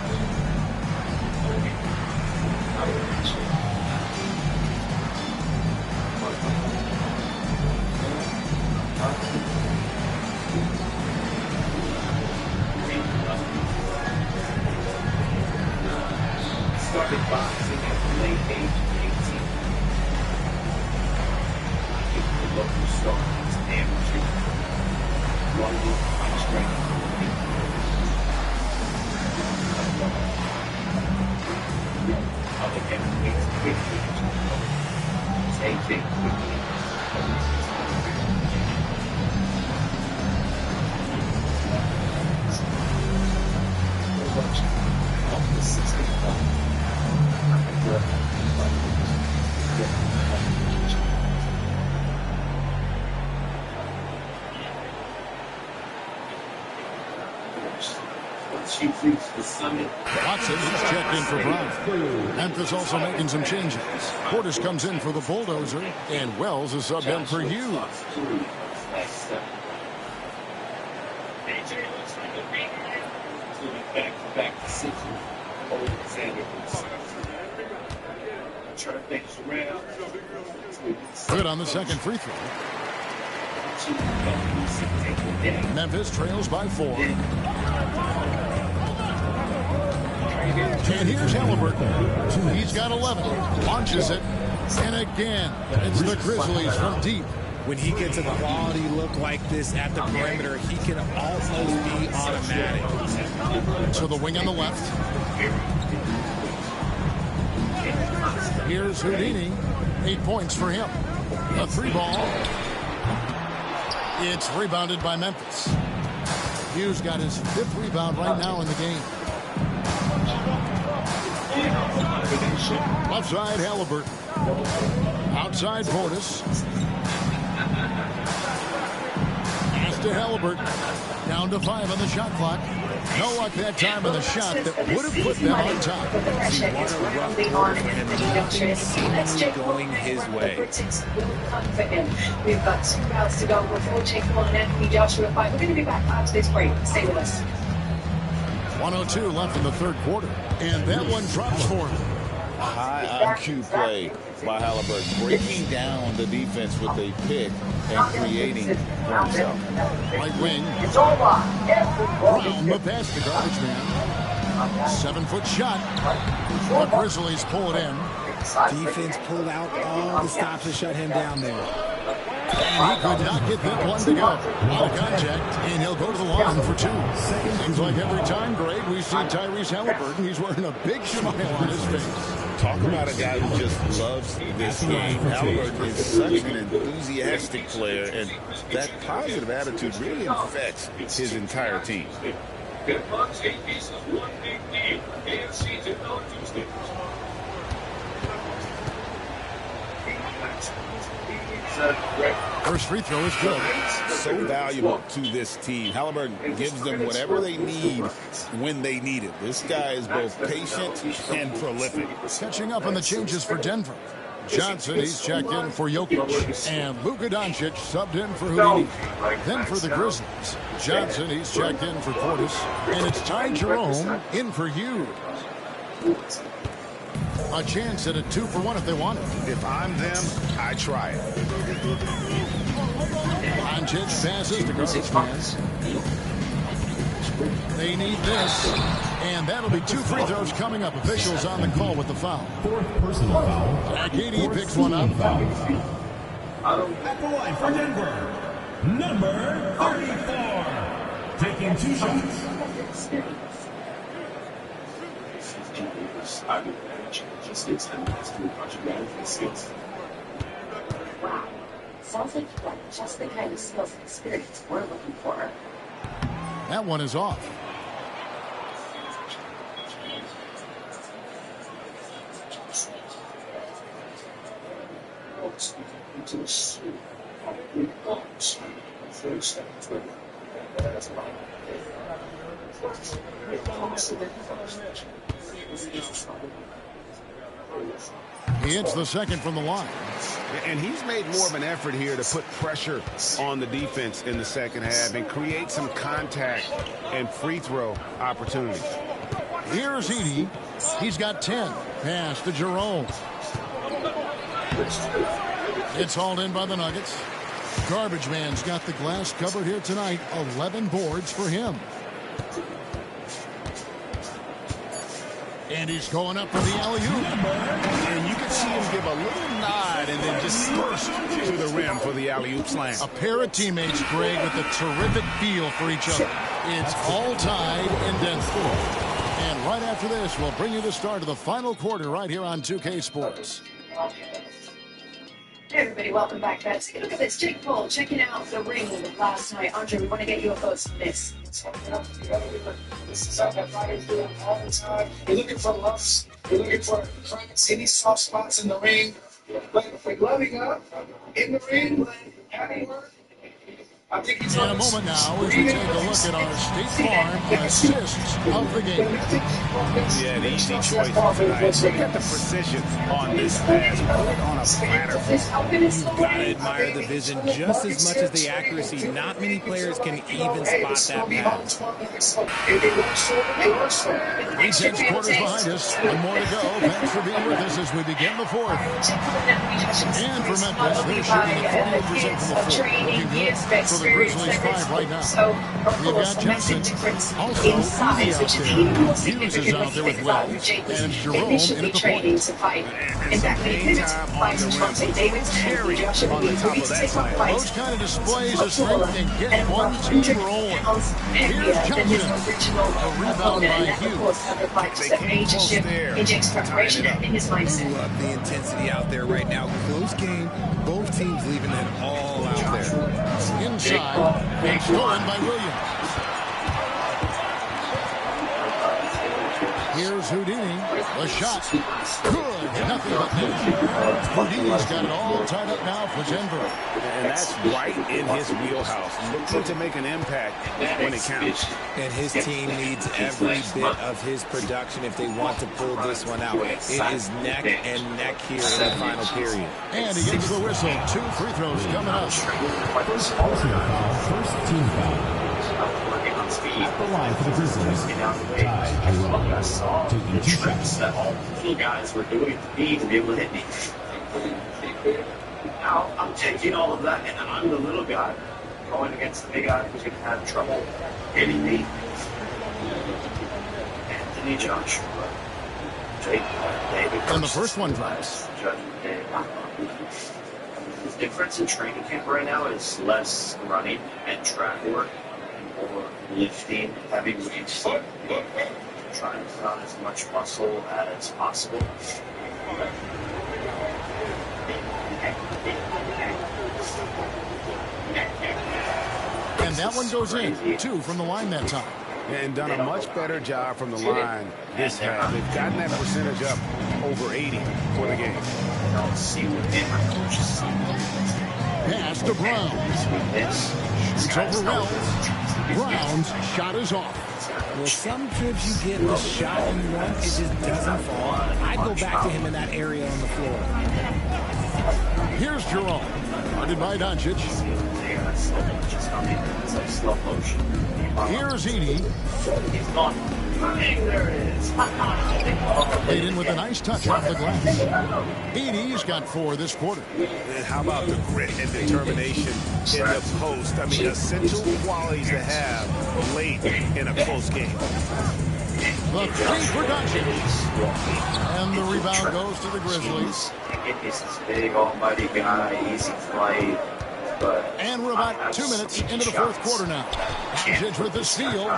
Started boxing at the late age of 18. The local star is amateur. London punch strength. Other heavyweights quickly. Same thing quickly. Of the 65. Once you reach the summit, Watson is checked in for Brown. Memphis also making some changes. Portis comes in for the Bulldozer, and Wells is subbed in for Hughes. back decision. Alexander try to things around. Good on the second free throw. Memphis trails by 4. And here's Halliburton. He's got 11. Launches it. And again, it's the Grizzlies from deep. When he gets a quality look like this at the perimeter, he can almost be automatic. To the wing on the left. Here's Houdini. 8 points for him. A 3-ball. It's rebounded by Memphis. Hughes got his 5th rebound right now in the game. Left side, Halliburton. Outside, Portis. Pass to Halliburton. Down to 5 on the shot clock. No luck that time on the shot that would have put them on top. See, what a rough quarter and nothing seemingly going his way. We've got 2 rounds to go before taking on Anthony Joshua fight. We're going to be back after this break. Stay with us. 102 left in the third quarter. And that one drops for him. High IQ play by Halliburton, breaking down the defense with a pick and creating for himself. Right wing. Brown the pass to Garbage Man. 7-foot shot. The Grizzlies pull it in. Defense pulled out all the stops to shut him down there. And he could not get that one to go. Out of contact, and he'll go to the line for 2. Seems like every time, Greg, we see Tyrese Halliburton, he's wearing a big smile on his face. Talk about a guy who just loves this game. Halliburton is such an enthusiastic player, and that positive attitude really affects his entire team. First free throw is good. So valuable to this team. Halliburton gives them whatever they need when they need it. This guy is both patient and prolific. Catching up on the changes for Denver. Johnson, he's checked in for Jokic. And Luka Doncic subbed in for Houdini. Then for the Grizzlies, Johnson, he's checked in for Portis. And it's Ty Jerome in for Hughes. A chance at a 2-for-1 if they want it. If I'm them, I try it. Doncic passes to garbage man. They need this. And that'll be 2 free throws coming up. Officials on the call with the foul. Fourth personal foul. Agidi picks one up. At the line for Denver, number 34. Taking 2 shots. Wow. Sounds like you got just the kind of skills and experience we're looking for. That one is off. He hits the second from the line. And he's made more of an effort here to put pressure on the defense in the second half and create some contact and free throw opportunities. Here's Edey. He's got 10. Pass to Jerome. It's hauled in by the Nuggets. Garbage man's got the glass covered here tonight. 11 boards for him. And he's going up for the alley-oop. And you can see him give a little nod and then just burst to the rim for the alley-oop slam. A pair of teammates, Greg, with a terrific feel for each other. It's all tied in Denver. And right after this, we'll bring you the start of the final quarter right here on 2K Sports. Hey everybody, welcome back, guys. Look at this, Jake Paul checking out the ring last night. Andre, we want to get your thoughts on this. This is how that fighters do it all the time. You're looking for loves. You're looking for any soft spots in the ring. But for gloving up in the ring, handiwork. I think he's in a moment now, as we take a look at our State Farm assists of the game. Yeah, the easy choice tonight. Look at the precision on this pass. Put it on a platter. You've got to admire the vision just as much as the accuracy. Not many players can even spot that pass. 3 quarters behind us. One more to go. Thanks for being with us as we begin the fourth. And for Memphis, they're shooting at 48% from the floor. Looking good. For the Grizzlies, 5 right now. We've got Johnson. Also, Hughes is out there with Wells. And Jerome in at the point. In fact, many minutes, Vice Devontae Davis, Josh Okogie, those kind of displays of strength can get one team rolling. Here's Johnson. A rebound by Hughes. They came close there. In Jake's preparation and in his mindset. Love the intensity out there right now. Close game. Both teams leaving it all out there. Inside, it's stolen by Williams. Here's Houdini. The shot. Good. Nothing but net. Houdini's got it all tied up now for Denver. And that's right in his wheelhouse. Looking to make an impact when it counts. And his team needs every bit of his production if they want to pull this one out. It is neck and neck here in the final period. And he gets the whistle. 2 free throws coming up. First team foul. At the line for the Grizzlies, Ty Jerome, taking 2 shots. All the little guys were doing to me to be able to hit me. Now I'm taking all of that, and I'm the little guy going against the big guy who's going to have trouble hitting me. Anthony Joshua, Jake, David. And the first one drops. The difference in training camp right now is less running and track work. Or lifting heavy weights, trying to put on as much muscle as possible. And that one goes in. 2 from the line that time. And done a much better job from the line this half. They've gotten that percentage up over 80 for the game. Pass to Brown. Shoots over Wells. Brown's shot is off. Well, some trips you get the shot you want, it just doesn't fall. I'd go back to him in that area on the floor. Here's Jerome. Guarded by Doncic. Here's Edey. There it is. Laid in with a nice touch off the glass. Edey's got 4 this quarter. And how about the grit and determination in the post? I mean, essential qualities to have late in a close game. The 3 for Doncic. And the rebound goes to the Grizzlies. He's this big, almighty guy, easy flight. And we're about 2 minutes into the 4th quarter now. Doncic with the steal.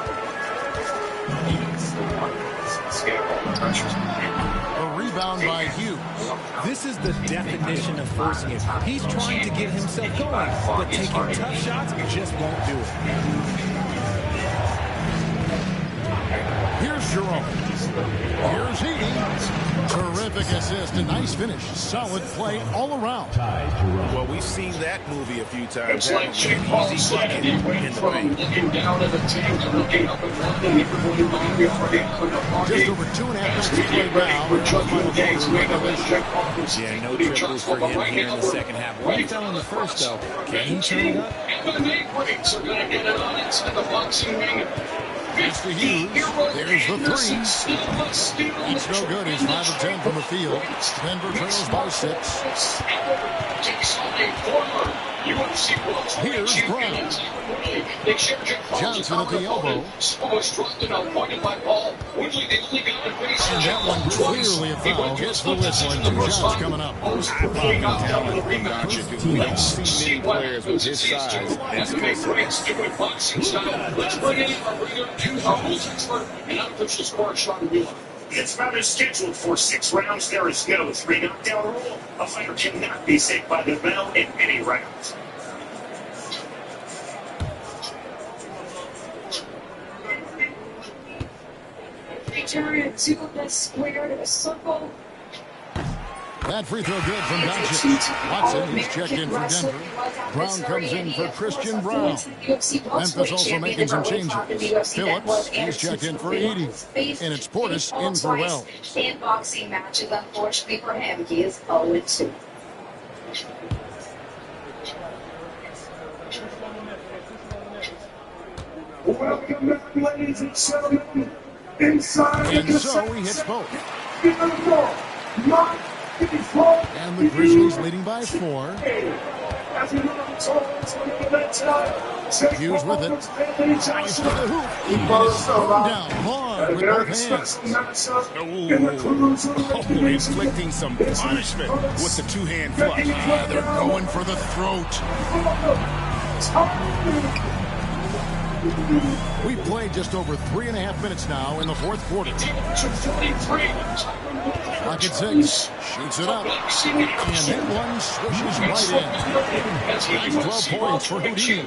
A rebound by Hughes. This is the definition of forcing it. He's trying to get himself going, but taking tough shots just won't do it. Here's Jerome. Here's Edey. Terrific assist. A nice finish. Solid play all around. Well, we've seen that movie a few times. It's like Jake Paul standing away from looking down at the team to looking up and running. Everybody behind me already put up on just over 2.5 minutes to play now. Yeah, no triples for him here in the second half. One fell in the first, though. Can he turn it up? MMA breaks are going to get it on inside the boxing ring. It's to Hughes. There's the 3. It's no good. He's 5 of 10 from the field. Denver trails by 6. Here's Brown. Johnson at the elbow. And that one clearly a foul. Gets the whistle and 2 shots coming up. We don't see many players with his size and skill set. Let's bring in our regular rules expert and unofficial scorer, Sean Wheeler. It's rather scheduled for 6 rounds. There is no 3 knockdown rule. A fighter cannot be saved by the bell in any round. Return to the square to the circle. That free throw good from Doncic. Watson, he's checked in for Denver. Brown comes in for Christian Brown. Memphis also making some changes. Phillips, he's checked in for Edey. And it's Portis in for Wells. And boxing matches, unfortunately for him, he is 0-2. Welcome back, ladies and gentlemen. Inside and so he hits both. And the Grizzlies leading by 4. Hughes with it. Nice to the hoop. He is thrown down hard with both hands. Inflicting some punishment with the 2-hand flush. They're going for the throat. We played just over 3.5 minutes now in the 4th quarter. Clock at 6. Shoots it up. And that one swishes right in. 12 points for Houdini.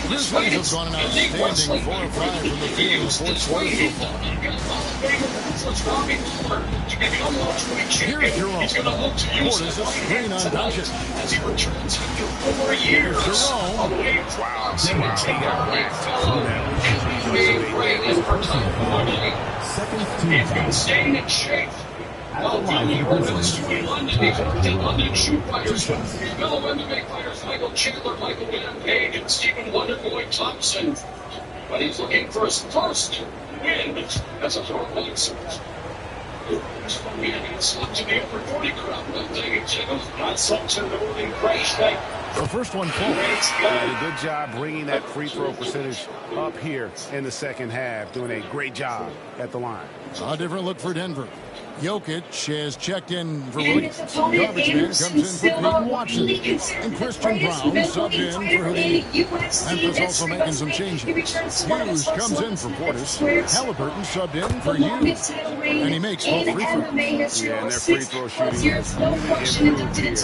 Grizzlies have gone an outstanding 4 of 5 from the field in the 4th quarter so far. Here's Jerome. Portis a screen on Doncic. Here's Jerome. Wow. Staying in shape. While dealing with London shoot fighters, fellow MMA fighters Michael Chandler, Michael Rampage, and Stephen Wonderboy Thompson. But he's looking for his first win as a pro boxer. It's up to the upper 40 crowd. Not such a rolling crash night. The first one falls. A good job bringing that free throw percentage up here in the second half. Doing a great job at the line. A different look for Denver. Jokic has checked in for Williams. Garbage man comes in for Peyton Watson. And Christian Brown subbed in for Houdini. Memphis also making some changes. Hughes comes in for Portis. Halliburton subbed in for Hughes. And he makes both free throws. Yeah, and their free throw shooting is really improved here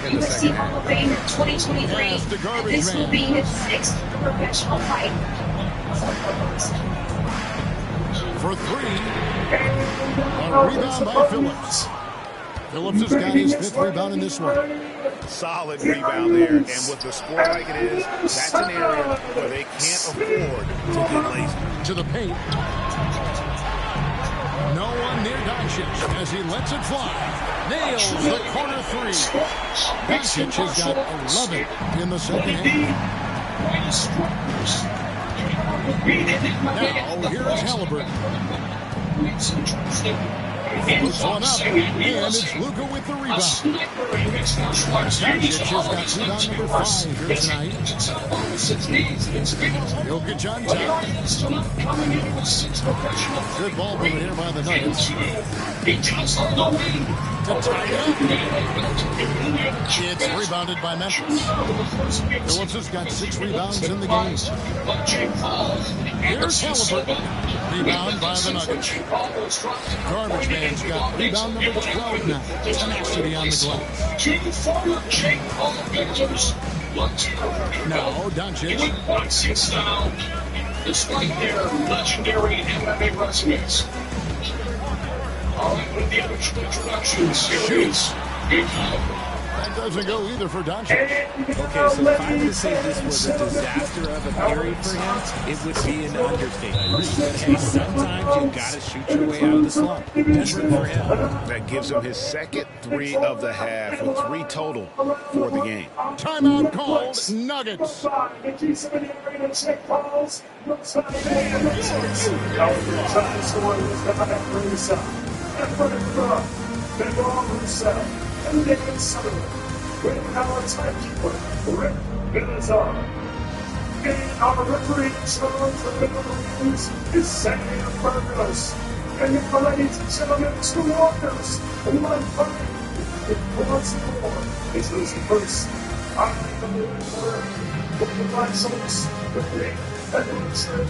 in the second half. Yes, the garbage This will man. be his 6th professional fight. For 3. A rebound by Phillips. Phillips has got his 5th rebound in this one. Solid rebound there. And with the score like it is, that's an area where they can't afford to get lazy. To the paint. No one near Doncic as he lets it fly. Nails the corner 3. Doncic has got 11 in the second half. Now, here's Halliburton. Puts one up, and it's Luka with the rebound. Doncic has got rebound number 5 here tonight. Jokic on top. Good ball movement here by the Nuggets. To tie it up. It's rebounded by Memphis. Phillips has got 6 rebounds in the game. Here's Haliburton. Rebound by the Nuggets. Garbage Man's got rebound number 12 now. Tenacity on the glass. Now, Doncic. Despite their legendary MMA resumes. All right, with the introduction series. That doesn't go either for Doncic. Okay, so if I were to say this was a disaster of a period for him, it would be an understatement. But hey, sometimes you gotta shoot your way out of the slump. Different for him. That gives him his second 3 of the half, with 3 total for the game. Timeout called Nuggets. With our timekeeper, Rick Vilazar. And our referee in charge of the Philippines is Sam Burgos. And ladies and gentlemen, 2 walkers, and 1 fight. It was more. It was the first. I'm the winner. With the license, the big adventure.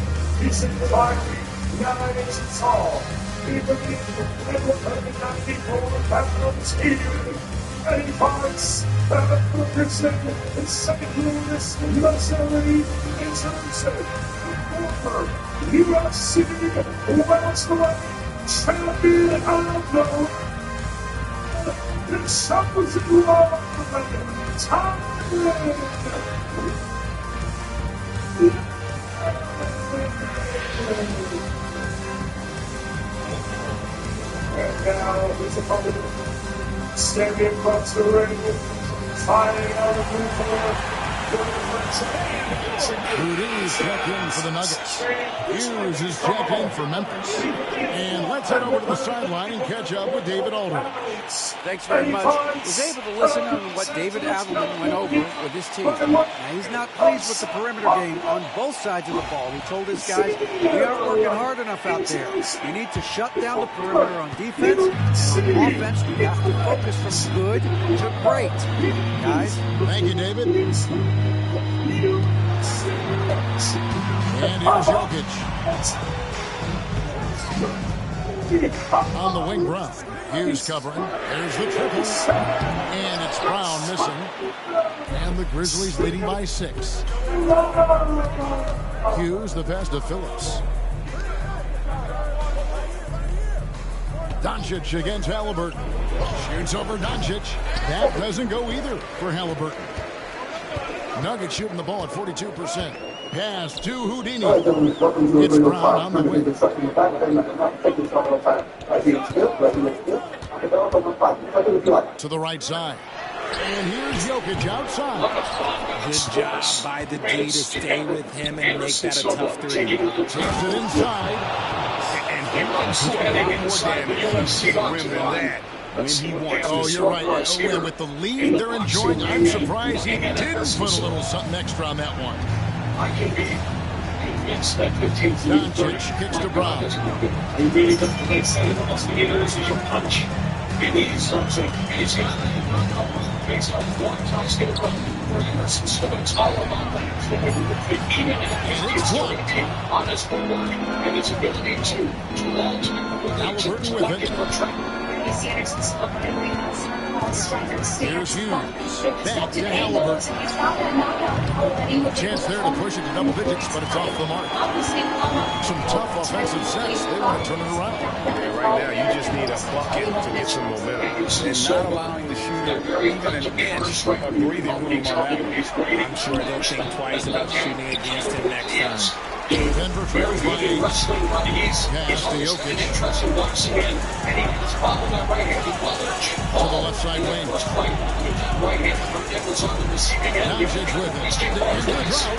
He's in the 5 feet, 9 inches tall. He believes that will turn the 94 pounds here. And he fights at Ferguson and second Lewis Missouri International former UFC welterweight champion of the world. The Champions of Love, Thailand. And now his opponent. Standing across the ring, fighting out of the Houdini's check in for the Nuggets. Hughes is check in for Memphis. And let's head over to the sideline and catch up with David Aldridge. Thanks very much. I was able to listen to what David Adelman went over with his team. Now, he's not pleased with the perimeter game on both sides of the ball. He told his guys, we aren't working hard enough out there. You need to shut down the perimeter on defense. And on offense, we have to focus from good to great. Guys. Thank you, David. And here's Jokic. On the wing Brown. Hughes covering. There's the triple. And it's Brown missing. And the Grizzlies leading by 6. Hughes, the pass to Phillips. Doncic against Haliburton. Shoots over Doncic. That doesn't go either for Haliburton. Nuggets shooting the ball at 42%. Pass to Houdini. It's Brown on the wing. To the right side. And here's Jokic outside. Good job by the D to stay with him and make that a tough 3. Takes it inside. And he wants to do more damage to the rim than that. When he wants oh, you're right. Oh, and with the lead they're enjoying, I'm surprised he didn't put a little something extra on that one. Doncic kicks to Brown. He really doesn't make sense. He loses your punch. He needs something. He's got based on one touchdown run. It's all about that. It's on his footwork and his ability to Haliburton with it. Here's Hughes. Back to Haliburton. Chance there to push it to double digits, but it's off the mark. Some tough offensive sets. They want to turn it around. Okay, right now you just need a bucket to get some momentum. And not allowing the shooter even an inch of breathing room on that. I'm sure they'll think twice about shooting against him next time. Denver trails by 8. Pass to Jokic. To the left side lane. Doncic with it. Into the drought.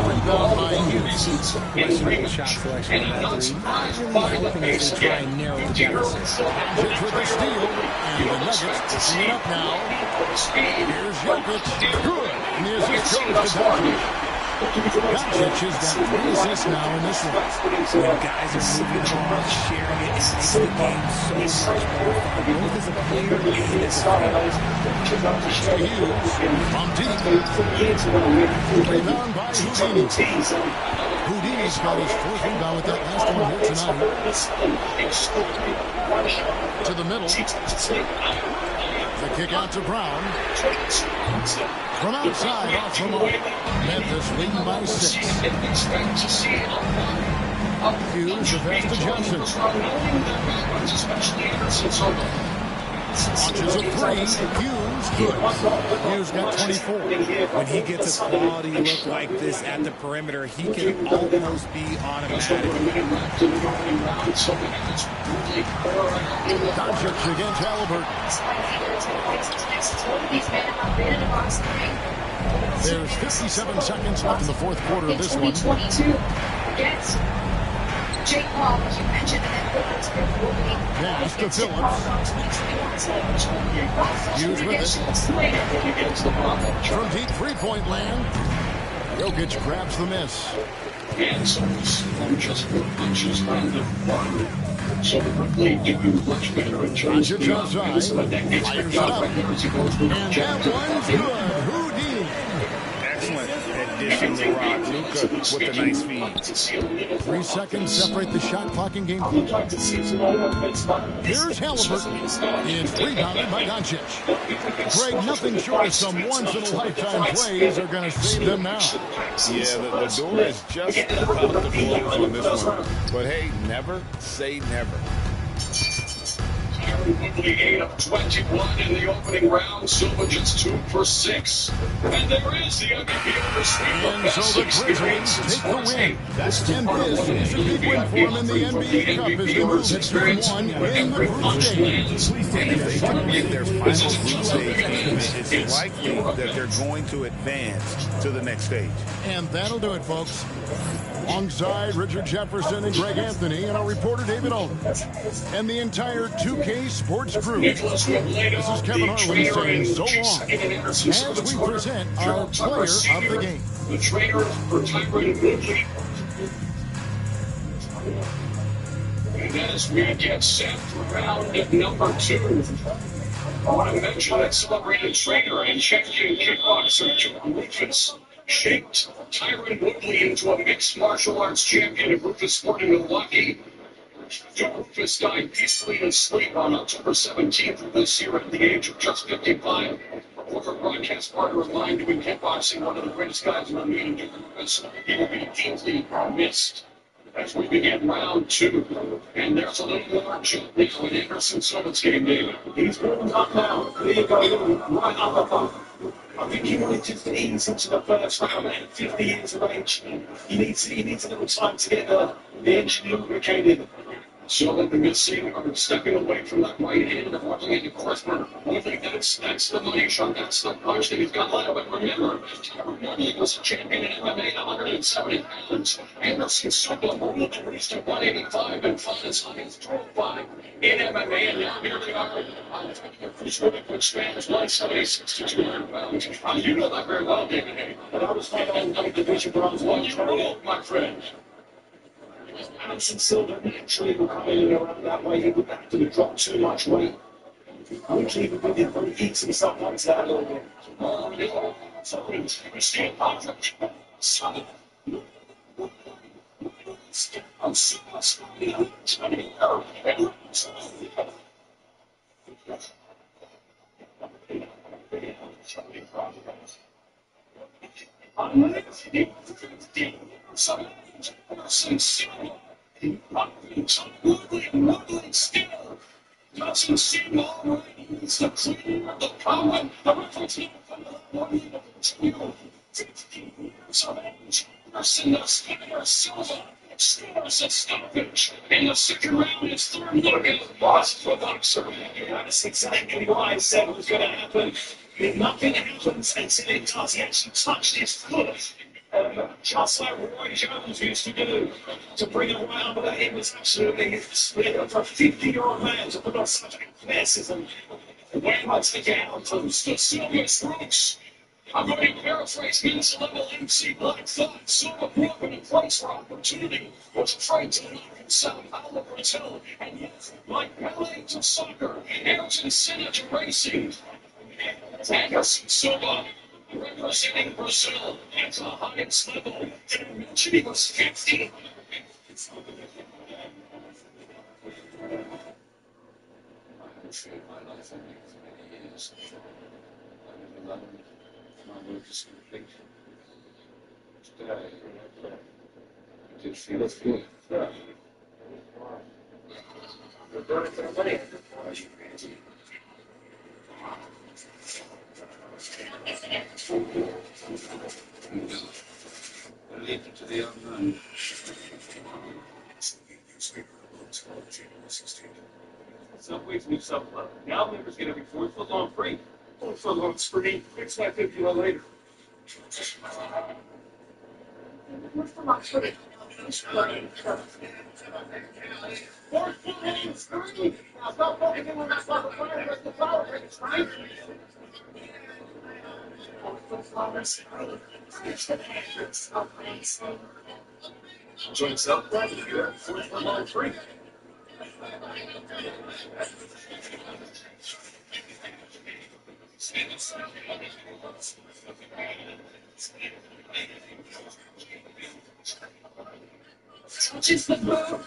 Rebound by Hughes. Questionable shot selection on that three. Not really helping as they try and narrow the deficit. Doncic with a steal. And the Nuggets picking it up now. Here's Jokic. Good. And the assist goes to Doncic. Doncic has got 3 assists now in this one. When guys are moving the ball, sharing it, it makes the game so much more fun, both as a player and as a fan. Hughes from deep. Rebound by Houdini. Houdini's got his 4th rebound with that last one here tonight. To the middle. The kick out to Brown. From outside, off the mark. Memphis leading by 6. Hughes, the pass to Johnson. Launches a 3. Hughes, good. Hughes got 24. When he gets a quality look like this at the perimeter, he can almost be automatic. Doncic against Halliburton. There's 57 seconds left in the 4th quarter of this one. 22 against Jake Paul, as you mentioned, and then Pass to Phillips. Hughes with it. From deep 3-point land. Jokic grabs the miss. Answers from just 4 punches on the one. So Brooklyn doing much better in terms of fires it up. And that one's good. Houdini. Excellent addition to Rock. Luka with the nice feed. 3 seconds separate the shot clock in game. Here's Halliburton. It's rebounded by Doncic. Greg, nothing short of some once-in-a-lifetime plays are going to save them now. Yeah, the door is just about to close on this one. But hey, never say never. Quickly 8 of 21 in the opening round. Silva just 2 for 6. And there is the MVP over And so the Grizzlies take the win. That's 10 this is a big win for them in the NBA Cup as they move to 2-1 in the group stage. And if they can win their final group stage game, it's likely that they're going to advance to the next stage. And that'll do it, folks. Alongside Richard Jefferson and Greg Anthony and our reporter David Aldridge and the entire 2K Sports crew. This is Kevin Harlan saying so long as we present our player of the game. The trainer for Tyron Woodley. And as we get set for round number 2, I want to mention that celebrated trainer and champion kickboxer John Rufus shaped Tyron Woodley into a mixed martial arts champion of Rufus Sport in Milwaukee. John Rufus died peacefully in sleep on October 17th of this year at the age of just 55. Former broadcast partner of mine doing kickboxing, one of the greatest guys in the meeting, John Rufus. He will be deeply missed as we begin round 2. And there's a little more action now in Anderson Silva's game, David. He's warming up now. There you go, right uppercut. I think he wanted to ease into the first round at 50 years of age. He needs a little time to get the engine lubricated. So at the missing or stepping away from that right hand and walking into Korsberg. I think that's the money shot. That's the punch that he's got left. But remember, Tyron Woodley was a champion in MMA at 170 pounds. Anderson Silva moved to reach to 185 and fought as high as 205 in MMA. And now here they are. Who's really good Spanish, 176 to 200 pounds. You know that very well, David. But I was fighting on the division, but I was Well, you rule, my friend. Anderson Silva naturally will come in and around that way. He wouldn't have to drop too much weight. I would keep it with him, but he eats himself onto that a little bit. Anderson, the Spinner, Silva, scores a stoppage. In the second round, it's third knockout loss for Boxer. That's exactly what I said was going to happen. Nothing happens until it does. He actually touched his foot. Just like Roy Jones used to do, to bring it around, but it was absolutely split for a 50-year-old man to put on such athleticism. Way much to get out of Silva strokes. I'm going to paraphrase Men's level MC Black Thought. Silva grew up in a place where opportunity was afraid to knock himself out of Brazil, and yet, like ballet to soccer, Ayrton Senna to racing, Anderson Silva, representing Brazil at the highest level. Did I mention he was 50? I've shared my life for many years. I've never learned my work is complete. Today, I did feel it good. You're burning for the money. Why are you crazy? I leave it to the unknown. Subway's new supplement. Now members get every 4 foot long free. 4 foot long free. It's like $50 later. What's the long free? 4 foot long free. Now stop focusing on that fucking plan. That's the power rates, right? 4 foot long free. Join Southwest, you get 4 foot long free. Touches the boot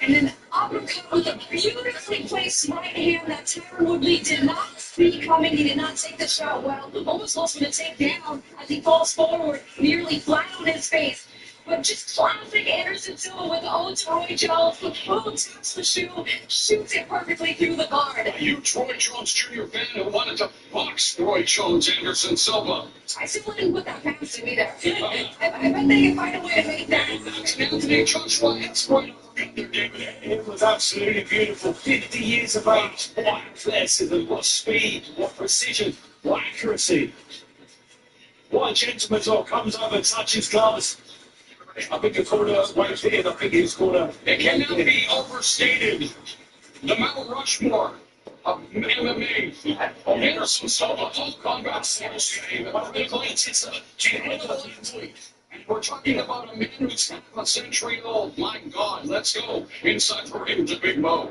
and an uppercut with a beautifully placed right hand that Tyron Woodley did not see coming. He did not take the shot well. Almost lost him to take down as he falls forward, nearly flat on his face. But just classic Anderson Silva with the ode to Roy Jones. The boom taps the shoe, shoots it perfectly through the guard. A huge Roy Jones Jr. fan who wanted to box Roy Jones, Anderson Silva. Tyson wouldn't put that past to me there. I bet they can find a way to make that. Anthony Joshua, it's right over there, David. It was absolutely beautiful. 50 years of age. What athleticism, what speed, what precision, what accuracy. What a gentleman's all comes over, touches gloves. I think it's called a right hand. I think it's called a. It cannot be overstated. The Mount Rushmore of MMA. Anderson Silva, all combat sports. But the glance, it's a athlete. And we're talking about a man who's half a century old. My God, let's go inside the ring to Big Mo.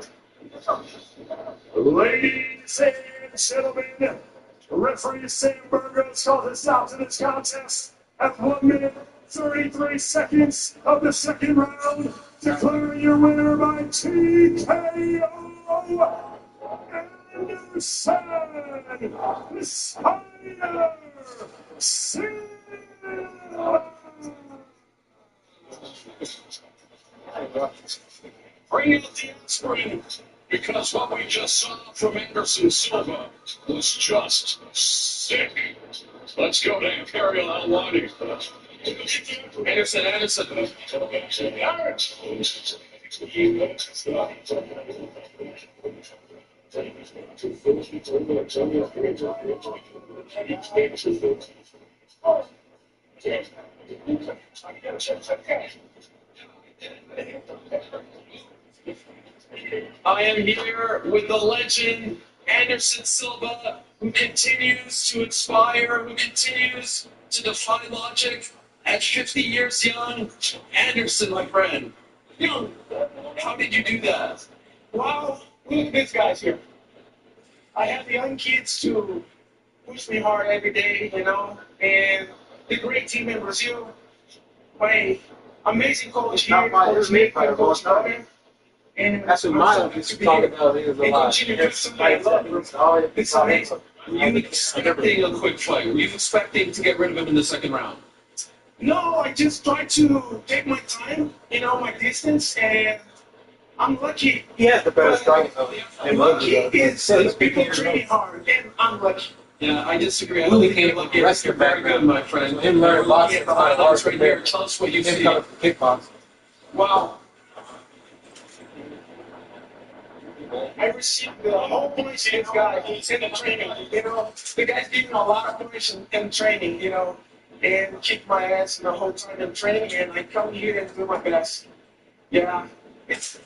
Ladies and gentlemen, referee Sam Burgos calls a stop to this contest at 1 minute 33 seconds of the second round, declaring your winner by TKO, Anderson Silva. Bring out the aspirin, because what we just saw from Anderson Silva was just sick. Let's go to Imperial Alwani. Anderson. I am here with the legend, Anderson Silva, who continues to inspire, who continues to defy logic. At 50 years young, Anderson, my friend. Young, how did you do that? Well, look at this guy's here. I have the young kids to push me hard every day, you know, and the great team in Brazil. My amazing coach here, Coach Nick, and Coach Norman. And that's what Miles used to talk about. He was a lot. It's amazing. Were you expecting a quick fight? Were you expecting to get rid of him in the second round? No, I just try to take my time, you know, my distance, and I'm lucky. He has the best striking though. Lucky is people training hard, and I'm lucky. Yeah, I disagree. I don't think anyone gets you're very good, my friend. Him learning boxing, highlights right here. Tell us what you see. coming from kickboxing. Wow. I received the whole points in this guy. He's in the training. You know, the guy's giving a lot of points in training, you know, and kick my ass the whole time in training, and I come here and do my best. Yeah. It's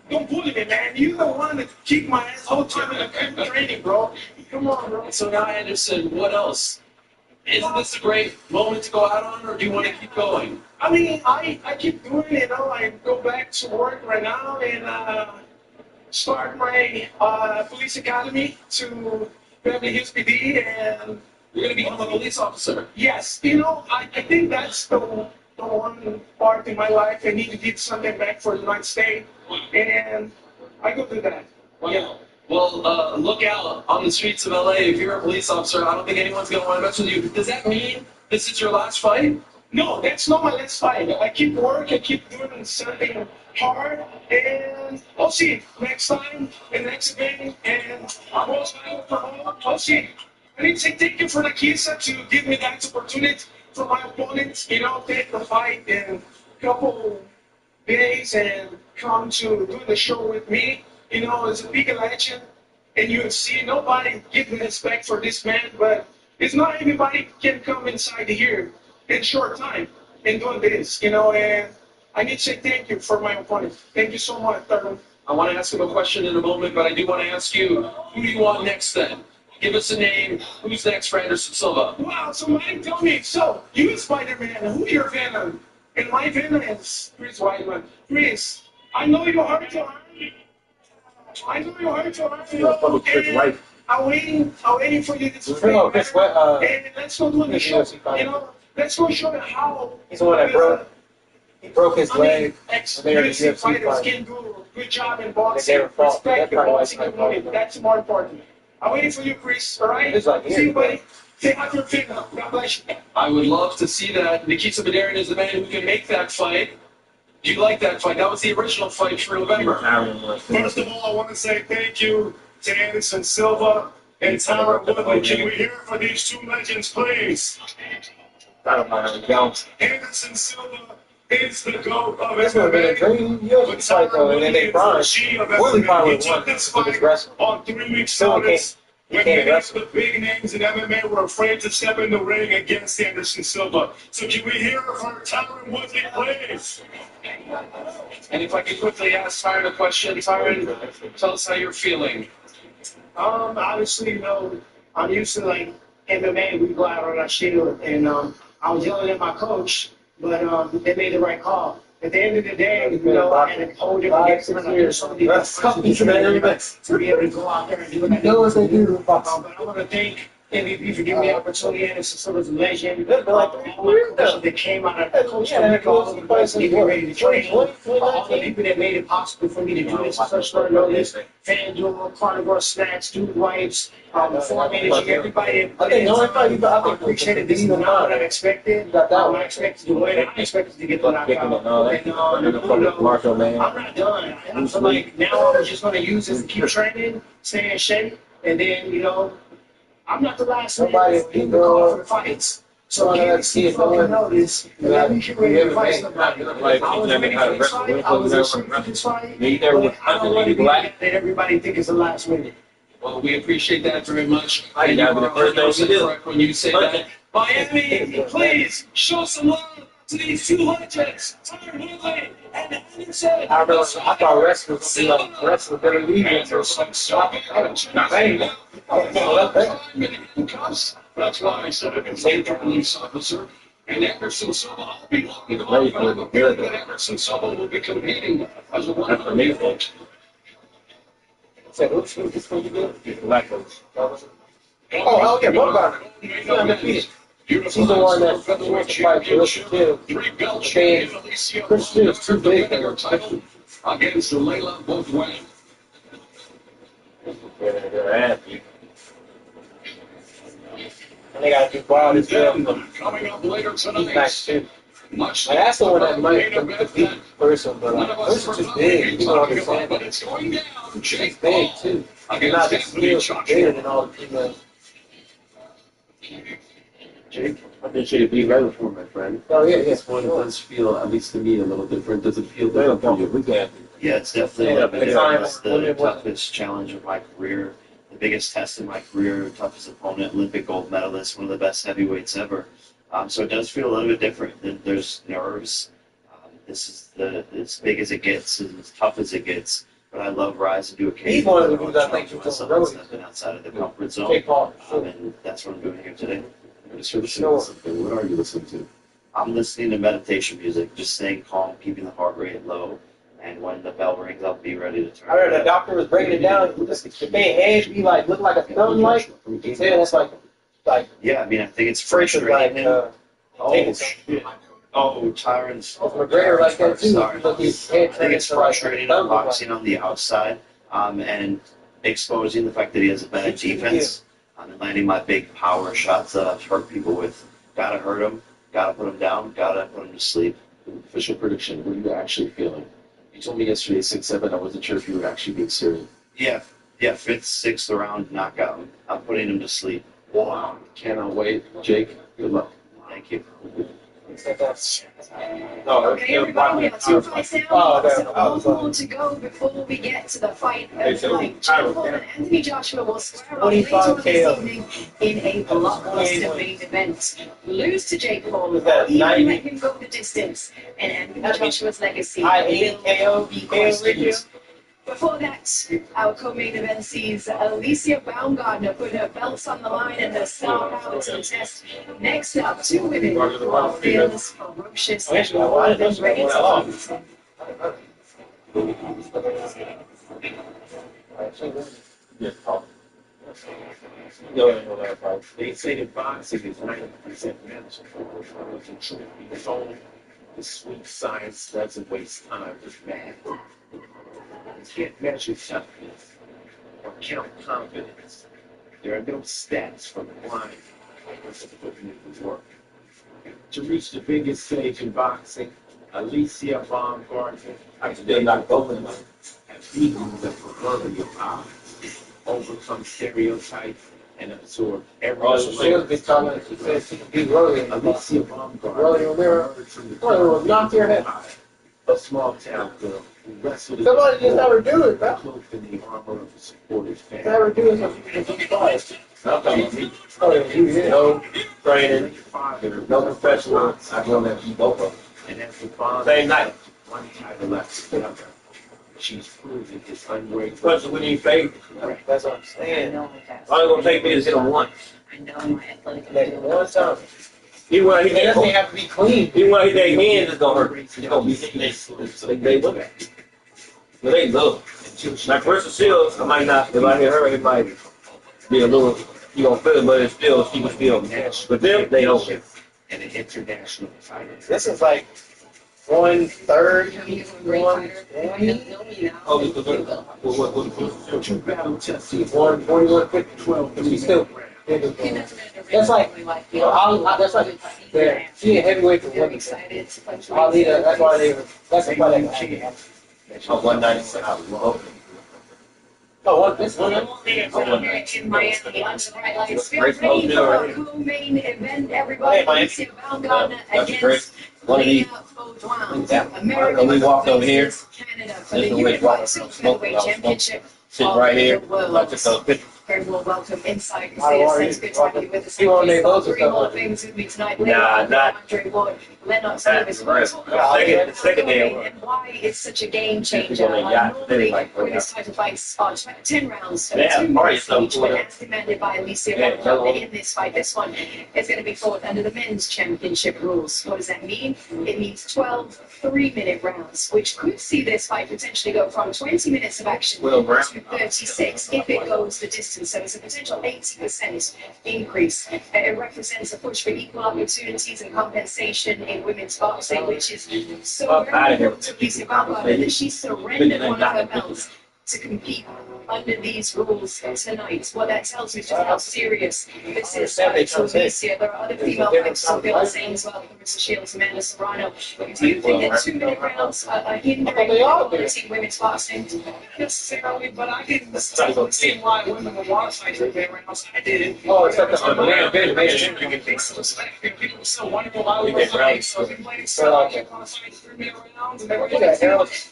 don't bully me, man. You're the one that kicked my ass the whole time in the training, bro. Come on, bro. So now, Anderson, what else? Isn't this a great moment to go out on, or do you want to keep going? I mean, I keep doing it, you know. I go back to work right now and start my police academy to Beverly Hills PD, and you're going to become a police officer. Yes, you know, I think that's the one part in my life I need to give something back for the United States, and I go do that. Wow. Yeah. Well, look out on the streets of LA. If you're a police officer, I don't think anyone's going to want to mess with you. Does that mean this is your last fight? No, that's not my last fight. I keep working, I keep doing something hard, and I'll see next time, the next event, and I'll see. I need to say thank you for Nakisa to give me that opportunity for my opponent, you know, take the fight in a couple days and come to do the show with me. You know, it's a big legend in UFC. Nobody gives respect for this man, but it's not everybody can come inside here in short time and doing this, you know, and I need to say thank you for my opponent. Thank you so much, Thurman. I want to ask him a question in a moment, but I do want to ask you, who do you want next then? Give us a name. Who's next for Anderson Silva? Wow, somebody tell me, so you Spider-Man, who your Venom? And my Venom is Chris Weidman. Chris, I know you're hard to learn. I know you're hard to learn. I'm waiting for you this week. And let's go do the show. You know, let's go show you how. He's the one that broke his leg. Ex-UFC fighters can do a good job in boxing. Respect the boxing community. That's more important. I'm waiting for you, Chris. All right? See you, buddy. Say hi to your finger. God bless you. I would love to see that. Nikita Badarian is the man who can make that fight. Do you like that fight? That was the original fight for November. First of all, I want to say thank you to Anderson Silva and Tyron Woodley. Can we hear it for these two legends, please? Anderson Silva is the GOAT of MMA. But Tyron Woodley is the G of MMA. He took this fight on 3 weeks' notice. When many of the big names in MMA were afraid to step in the ring against Anderson Silva. So can we hear it for Tyron Woodley, please? And if I could quickly ask Tyron a question, Tyron, tell us how you're feeling. Obviously, you know, I'm used to like MMA, we go out on our shield, and I was yelling at my coach, but they made the right call. At the end of the day, you know, I had a whole different experience. So many to be able to go out there and do what I do. But I want to thank MVP for giving me the opportunity, and it's sort of a legend. All my coaches that came out of Coach Rico, all of the guys getting ready to train, all the people that made it possible for me to do this, such short notice, FanDuel, Carnivore Snacks, Dude Wipes, Before Managing, everybody. I appreciate it. This is not what I expected. I expected to win. I expected to get the knockout. I'm not done. I'm like, now I'm just going to use this to keep training, stay in shape, and then, you know, I'm not the last one in the call for the fights. So give me some fucking notice. Let me get ready to fight somebody. I was ready for this fight. I was ready for this fight. But I don't want to be that everybody think it's the last minute. Well, we appreciate that very much. And you are 100% correct when you say that. Miami, please show some love to these two legends, Tyron Woodley and Anderson. I thought wrestling was better league. That's why I said it is a police officer. And Anderson Silva, I'll be looking on, but I have a feeling that Anderson Silva will be competing as a one-on-one coach. Oh, yeah, what about it? She's the one that's supposed to fight for us too. Chris is too big. Against Layla Bothwell. And they got to do broad as well. Coming up later tonight. Nice too. Like, that's the one that might beat person, but person's just big. You don't understand. But it's going down. She's big too. Not just real bigger than all the females. Jake, I appreciate you being right before, my friend. Oh, yeah. This one does feel, at least to me, a little different. Does it feel different for you? Yeah, it's definitely a little bit different. It's the toughest challenge of my career, the biggest test in my career, toughest opponent, Olympic gold medalist, one of the best heavyweights ever. So it does feel a little bit different. There's nerves. This is as big as it gets, and as tough as it gets. But I love rising to occasion. He's one of the dudes I think you're stepping outside of the comfort zone. And that's what I'm doing here today. What are you listening to? I'm listening to meditation music, just staying calm, keeping the heart rate low. And when the bell rings, I'll be ready to turn. I heard the doctor was breaking it down. The main head be like, look like a thumb like. He said that's like. Yeah, I mean, I think it's frustrating. Oh, shit. Oh, Tyron's. McGregor like that too. Sorry. I think it's frustrating boxing on the outside and exposing the fact that he has a bad defense and landing my big power shots that I've hurt people with. Gotta hurt him. Gotta put him down. Gotta put him to sleep. Official prediction. What are you actually feeling? You told me yesterday 6-7. I wasn't sure if you were actually being serious. Yeah, 5th, 6th round knockout. I'm putting him to sleep. Wow. Cannot wait. Jake, good luck. Thank you. Okay, everybody, we have 2 fights now. So 1 more to go before we get to the fight of the night. Jake Paul and Anthony Joshua will square off later on this evening in a blockbuster main event. Lose to Jake Paul, or even let him go the distance, and Anthony Joshua's legacy will be questioned. Before that, our co-main event sees Alicia Baumgartner put her belts on the line and her star power to the test. Next up, 2 women who are fearless, ferocious, and more than ready to fight. They say that boxing is 90% mental. It's only the sweet science doesn't waste time with math. You can't measure toughness or count confidence. There are no stats from the blind work. To reach the biggest stage in boxing, Alicia Baumgartner, I still not going to have beaten the proverbial odds, overcome stereotypes, and absorb every Alicia Baumgartner, knock your head. a small town girl. Somebody just never do it, man. Never do it. No training, no professional. I'm going to keep both of them. Same night. One title left. She's proven his unwavering. Especially when you fake. That's what I'm saying. All it's going to take me is hit him once. I know my athletic One time. He want to hit that have to be clean. He want to hit their hands. It's going to hurt. It's going to be they look at it. But they look. Like versus Shields, I might not. If I hit her, it might be a little. You don't feel it, but it's still she was still. But them, they don't. And an international fighter. This is like 130, 120. Oh, what you battle test? 141, 50, 12. She's still. That's like, you know, that's like, she ain't heavyweight for women. I'll leave her. That's why they. That's the fight I can. Oh, 197. Oh, this one. In Miami, under bright lights. Feel ready for our co-main event, everybody. Alicia Baumgartner against Leah Baudouin. American versus Canada for the Unified Super Featherweight Championship of the world. Very well welcome inside Mercedes. It's good to have you with us. Three Hall of Famers with me tonight. Andre Ward, Lennox Davis. We're talking about second and why it's such a game changer. Normally, women's title fights are 10 rounds, 2 minutes each, but as demanded by Alicia Baumgartner in this fight, this one is going to be fought under the men's championship rules. What does that mean? It means 12 3-minute rounds, which could see this fight potentially go from 20 minutes of action to 36 if it goes the distance. So it's a potential 80% increase. It represents a push for equal opportunities and compensation in women's boxing, which is so very important to Alicia Baumgartner that she surrendered one of her belts to compete under these rules tonight. What that tells me is just how serious this is to Alicia. There are other female fights who feel the same as well. Clarissa Shields, Amanda Serrano. Do you think that 2-minute rounds are hindering quality women's boxing? Not necessarily, but I can see why women would want to fight 3-minute rounds. I did. Oh, it's like People still wonder why we were fighting. So if you play so, you're going to fight 3-minute rounds, and they're going to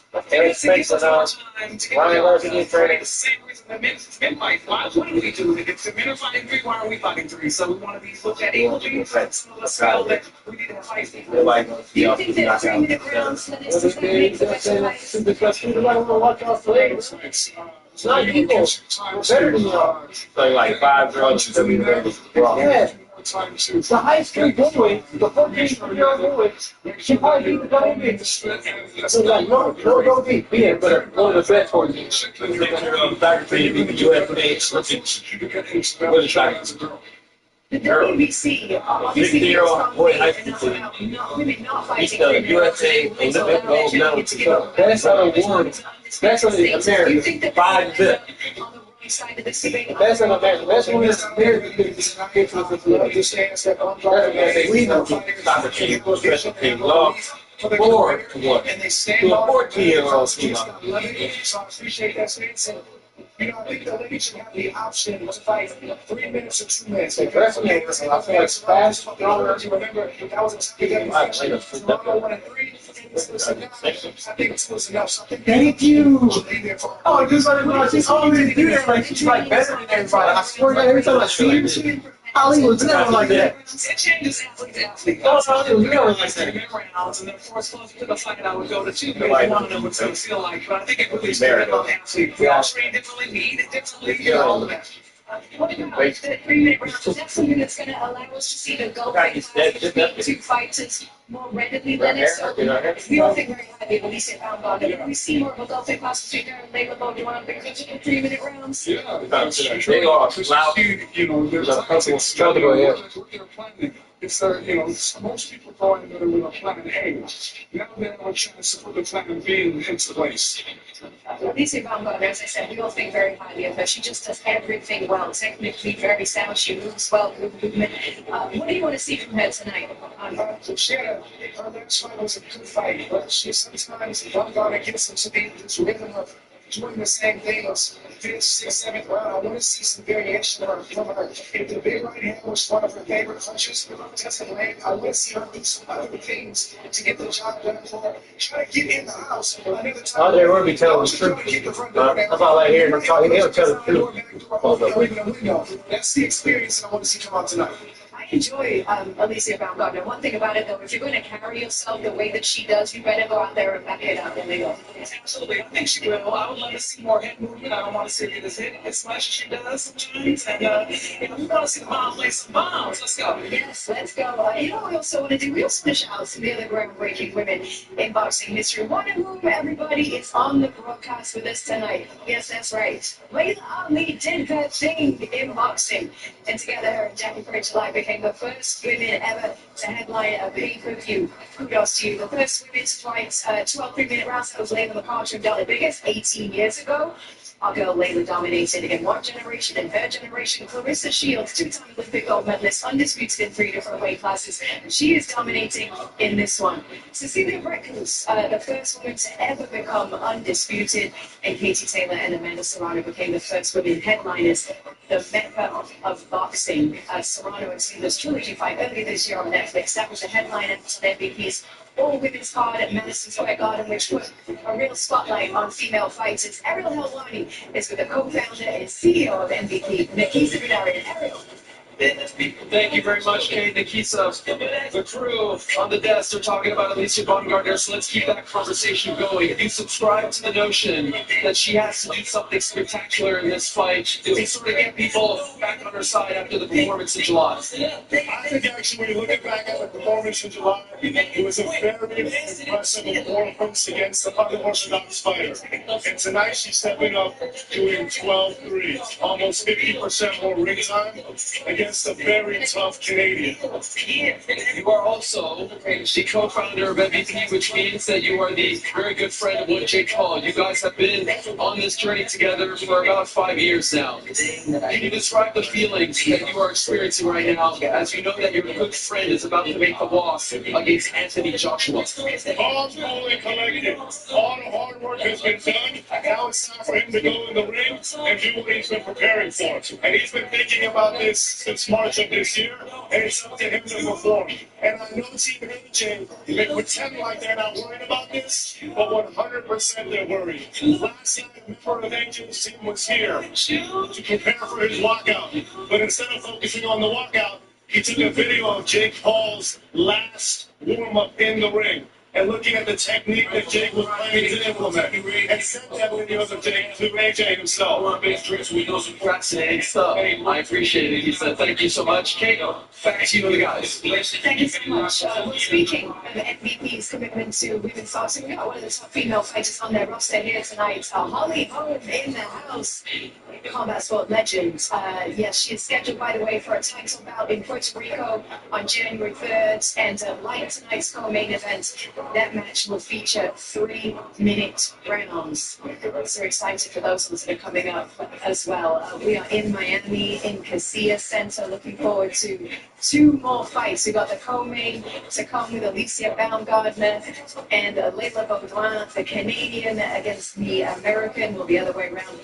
Ryan Larson training. The same reason the men fight. Why wouldn't we do it? If the men are fighting 3, why are we fighting 3? So we want to be looked at equally. So let's know that we need to fight people. Do you think that 3-minute rounds that is the it's not equal. Better than so like 5 girls. Yeah. The high school boy, the 14-year-old boy, she probably beat the WB. So like, no, don't beat it, but one of the best for you. The WBC, obviously, women not fighting. The USA Olympic gold medal. That's not a award. That's on the American. 5 bit. Side of this debate. That's an American. That's one of the Forward to what? To a 14-year-old female. So I appreciate that stance. And, I think the ladies should have the option to fight 3 minutes or 2 minutes. Like, that's what it's fast. Remember, that was a Toronto 1 and 3. I think it's close enough. Thank you. Oh, just like when I see all these do that, like she's like better than everybody. I swear that every time I see her, Ali was never like that. It changes athlete to athlete. Ali was never like that. Rounds, and then of course, close to the fight, I would go to 2 minutes. I want to know what it's going to feel like, but I think it really depends on the athlete. We all train differently, we eat it differently, all of that. What about the 3-minute rounds? Is that something that's going to allow us to see the goal between 2 fighters more readily than it? So we all think very highly of Alicia Baumgartner. Will we see more of a goal class between her and Layla Beaudoin in 3-minute rounds? Yeah, They are loud. There's a couple of struggles with their planning. It's most people go in there with a plan A. Now they're on a chance to put the plan B into place. Alicia Baumgartner, as I said, we all think very highly of her. She just does everything well, technically very sound. She moves well, good movement. What do you want to see from her tonight? Her last fight was a good fight, but sometimes Baumgartner gets into this rhythm of doing the same thing as 5th, 6th, 7th round. I want to see some variation from her. If the big right hand was one of her favorite punches, doesn't land, I want to see her do some other things to get the job done for her. Try to get in the house. Andre Ruby tells the truth. That's all I hear. He'll tell the truth. That's the experience that I want to see come out tonight. I enjoy Alicia Baumgartner. One thing about it, though, if you're going to carry yourself the way that she does, you better go out there and back it up. And they go. Absolutely. I think she will. I would love to see more head movement. I don't want to see her get as hit as much as she does sometimes. And we want to see the mom play some bombs. Let's go. Yes, let's go. You know what we also want to do? We also want to shout out some of the other groundbreaking women in boxing history. One of whom, everybody, is on the broadcast with us tonight. Yes, that's right. Layla Ali did her thing in boxing. And together, her and Jackie July became the first women ever to headline a pay-per-view. Kudos to you. The first women to fight 12 3-minute rounds. That was Layla McCarter and Dolly Biggest 18 years ago. Our girl Layla dominated in one generation. In her generation, Clarissa Shields, 2-time Olympic gold medalist, undisputed in 3 different weight classes. She is dominating in this one. Cecilia Brækhus, the first woman to ever become undisputed, and Katie Taylor and Amanda Serrano became the first women headliners. The mecca of boxing. Serrano and Taylor's trilogy fight earlier this year on Netflix. That was a headliner to the MVP's all-women's card at Madison Square Garden, which put a real spotlight on female fighters. Ariel Helwani is with the co-founder and CEO of MVP, Nikisa Gudarian. Ariel. Thank you very much, Kate. Nikisa, the crew on the desk are talking about Alicia Baumgartner, so let's keep that conversation going. If you subscribe to the notion that she has to do something spectacular in this fight, to sort of get people back on her side after the performance in July. I think actually when you look back at the performance in July, it was a very impressive performance against the unorthodox fighter. And tonight she's stepping up doing 12-3, almost 50% more ring time against against a very tough Canadian. You are also the co-founder of MVP, which means that you are the very good friend of one Jake Paul. You guys have been on this journey together for about 5 years now. Can you describe the feelings that you are experiencing right now as you know that your good friend is about to make the loss against Anthony Joshua? All cool and collected. All the hard work has been done. Now it's time for him to go in the ring and do what he's been preparing for. And he's been thinking about this since March of this year, and it's up to him to perform. And I know Team AJ, they pretend like they're not worried about this, but 100% they're worried. Last night, a member of AJ's team was here to prepare for his walkout, but instead of focusing on the walkout, he took a video of Jake Paul's last warm-up in the ring and looking at the technique that Jake was planning to implement, and sent that video to AJ himself. Fascinating stuff. I appreciate it. He said, thank you so much. Kate, back to you and the guys. Thank you so much. Well, speaking of MVP's commitment to women's boxing, we got one of the top female fighters on their roster here tonight. Holly Holm in the house. Combat sport legend. Yes, she is scheduled, by the way, for a title bout in Puerto Rico on January 3rd. And like tonight's co-main event, that match will feature 3-minute rounds. So excited for those ones that are coming up as well. We are in Miami, in Casillas Center, looking forward to 2 more fights. We got the co-main to come with Alicia Baumgardner and Layla Baudouin, the Canadian against the American, or the other way around.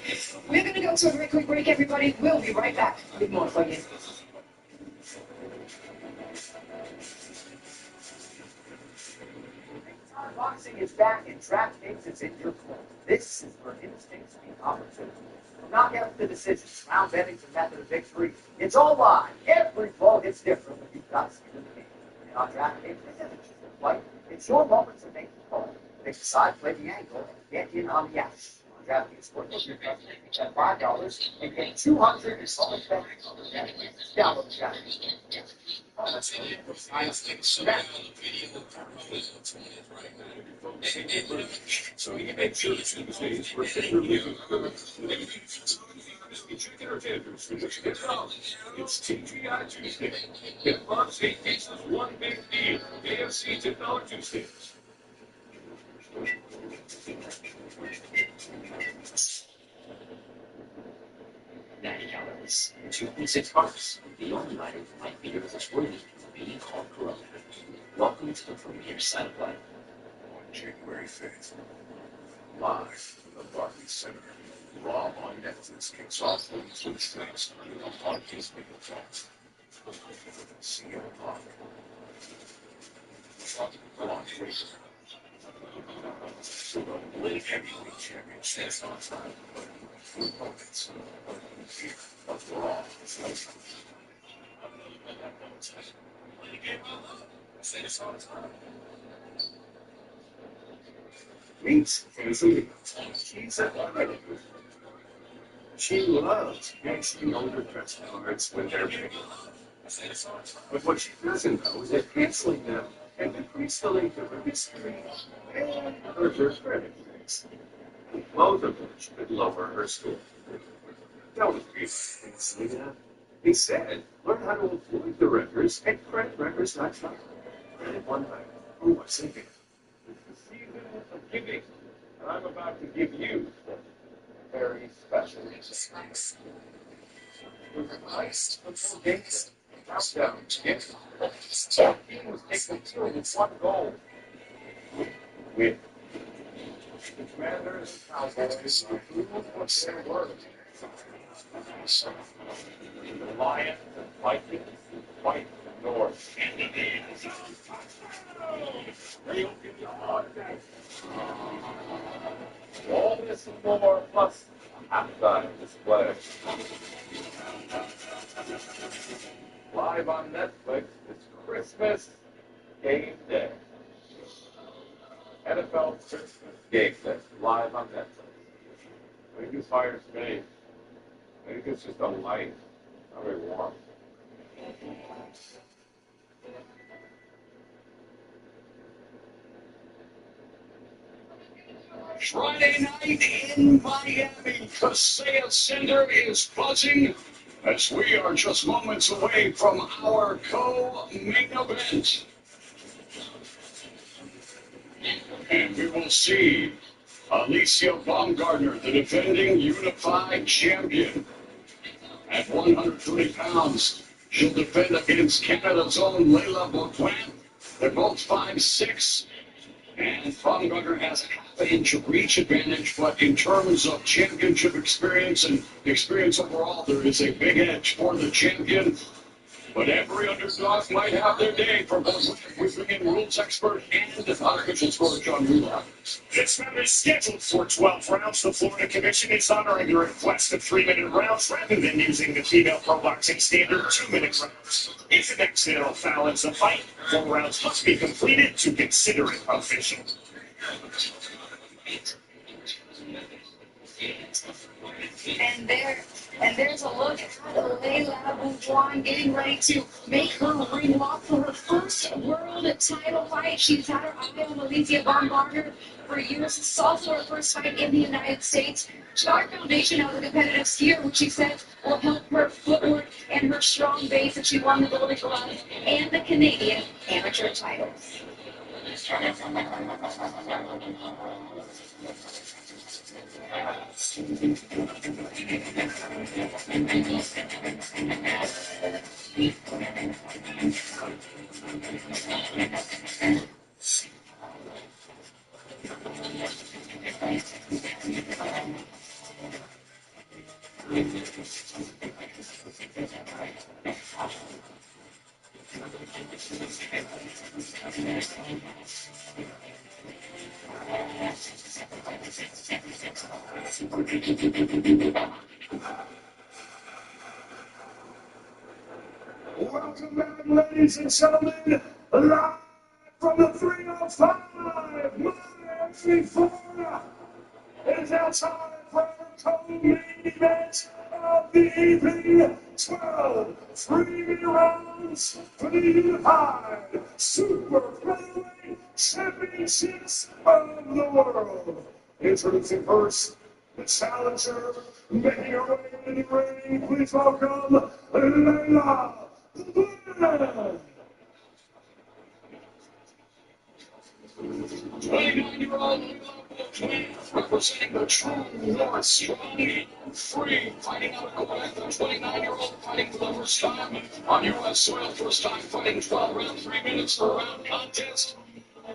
We're going to go to a very quick break, everybody. We'll be right back with more for you. Boxing is back and DraftKings is in your court. This is where instincts meet opportunity. From knockouts to decisions, round bettings and method of victory, it's all live. Every ball hits different when you've got skin in the game. And on DraftKings, it isn't just a fight. It's your moment to make the call. Pick the side, play the angle, and get in on the action. On DraftKings Sportsbook, you're at $5 and get $200 in bonus bets. Download the DraftKings. So you make sure that Tuesdays for Check our tenders for Michigan College. It's TGI Tuesday. Get Box 8 pieces, one big deal. AFC $10 Tuesdays. $90, 2.6 cars. The only item that might be yours worthy of being called Corona. Welcome to the premier side of life. On January 5th, live from the Barclays Center, Raw on Netflix kicks off with Tuesdays on Disney Plus. CM Punk. On Twitter. Live Heavyweight Championship on time. Opponents here of Raw. Say this all the time. Meet Hazel. She's a woman. She loves mixing older dress cards when they're big. But what she doesn't know is that canceling them can decrease the length of her history and hurt her credit rates. Both of which could lower her score. Don't be that. Instead, learn how to avoid the records at creditrecords.com. Credit one night. Oh, what's in it? It's the season of giving, and I'm about to give you a very special gift. Nice. Gates. Countdown. Gift. The team was taking 2 with 1 goal. Win. The Commanders and Cowboys proved what they were. The Lions and Vikings fight the North. All this and more, plus a halftime display. Live on Netflix, it's Christmas Game Day. NFL Christmas Game Day, live on Netflix. I think this fire's made. I think it's just a light. Not very warm. Friday night in Miami, Kaseya Center is buzzing as we are just moments away from our co-main event. And we will see Alicia Baumgartner, the defending unified champion. At 130 pounds, she'll defend against Canada's own Layla Beaudoin. They're both 5'6", and Baumgartner has a half-inch reach advantage, but in terms of championship experience and experience overall, there is a big edge for the champion. But every underdog might have their day for Beaudoin. We bring in rules expert and unofficial scorer John Wheeler. This round is scheduled for 12 rounds. The Florida Commission is honoring the request of 3-minute rounds rather than using the female pro boxing standard 2-minute rounds. If an accidental foul ends the fight, 4 rounds must be completed to consider it official. And there's a look at Layla Beaudoin getting ready to make her ring walk for her first world title fight. She's had her eye on Alicia Baumgartner for years. This is also her first fight in the United States. She got her foundation out of the competitive skier, which she said will help her footwork and her strong base, and she won the Golden Glove and the Canadian amateur titles. Welcome back, ladies and gentlemen, live from the 305, Miami, Florida. It is now time for our co-main event of the evening. 12 3-minute rounds for the unified super featherweight championships of the world. Introducing first, the challenger, making her way into the ring. Please welcome Layla Beaudoin. 29-year-old Beaudoin, representing the true North, strong and free, fighting out of Quebec. The 29-year-old fighting for the first time on U.S. soil, first time fighting 12 rounds, 3 minutes for a round contest.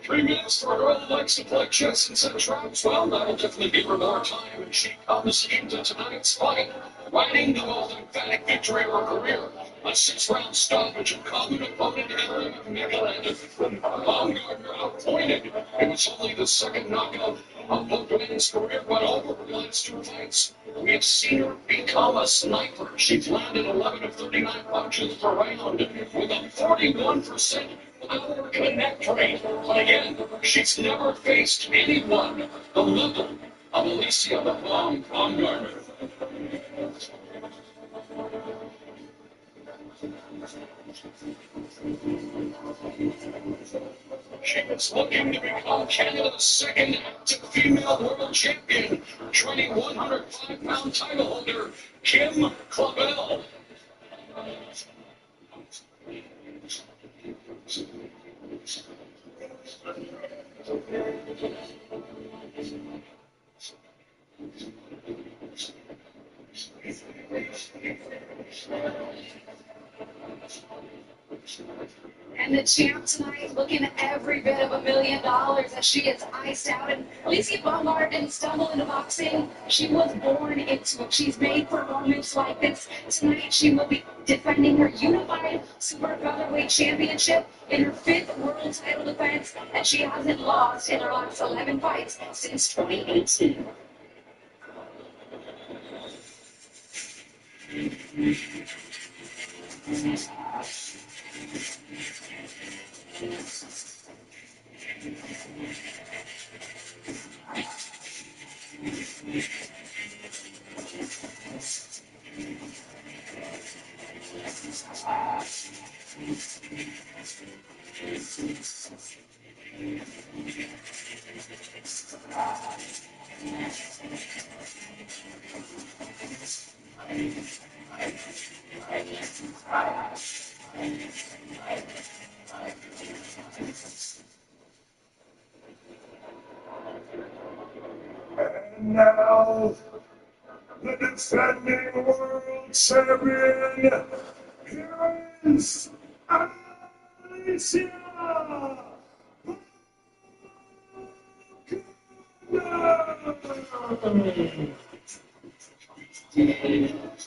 3 minutes for a girl who likes to play chess and set traps. Well, that'll definitely give her more time, and she comes into tonight's fight riding the most emphatic victory of her career. A 6-round stoppage of common opponent Erin McElland. Baumgartner appointed. It was only the second knockout of Beaudoin's career, but over the last 2 fights, we have seen her become a sniper. She's landed 11 of 39 punches per round with a 41% power connect rate. But again, she's never faced anyone the level of Alicia Baumgartner. She is looking to become Canada's second active female world champion, training 105-pound title holder Kim Clavel. And the champ tonight looking every bit of $1 million as she is iced out. And Alicia Baumgartner didn't stumble into boxing. She was born into it. She's made for moments like this. Tonight she will be defending her unified super featherweight championship in her 5th world title defense, and she hasn't lost in her last 11 fights since 2018. And now, the defending world champion, here is Alicia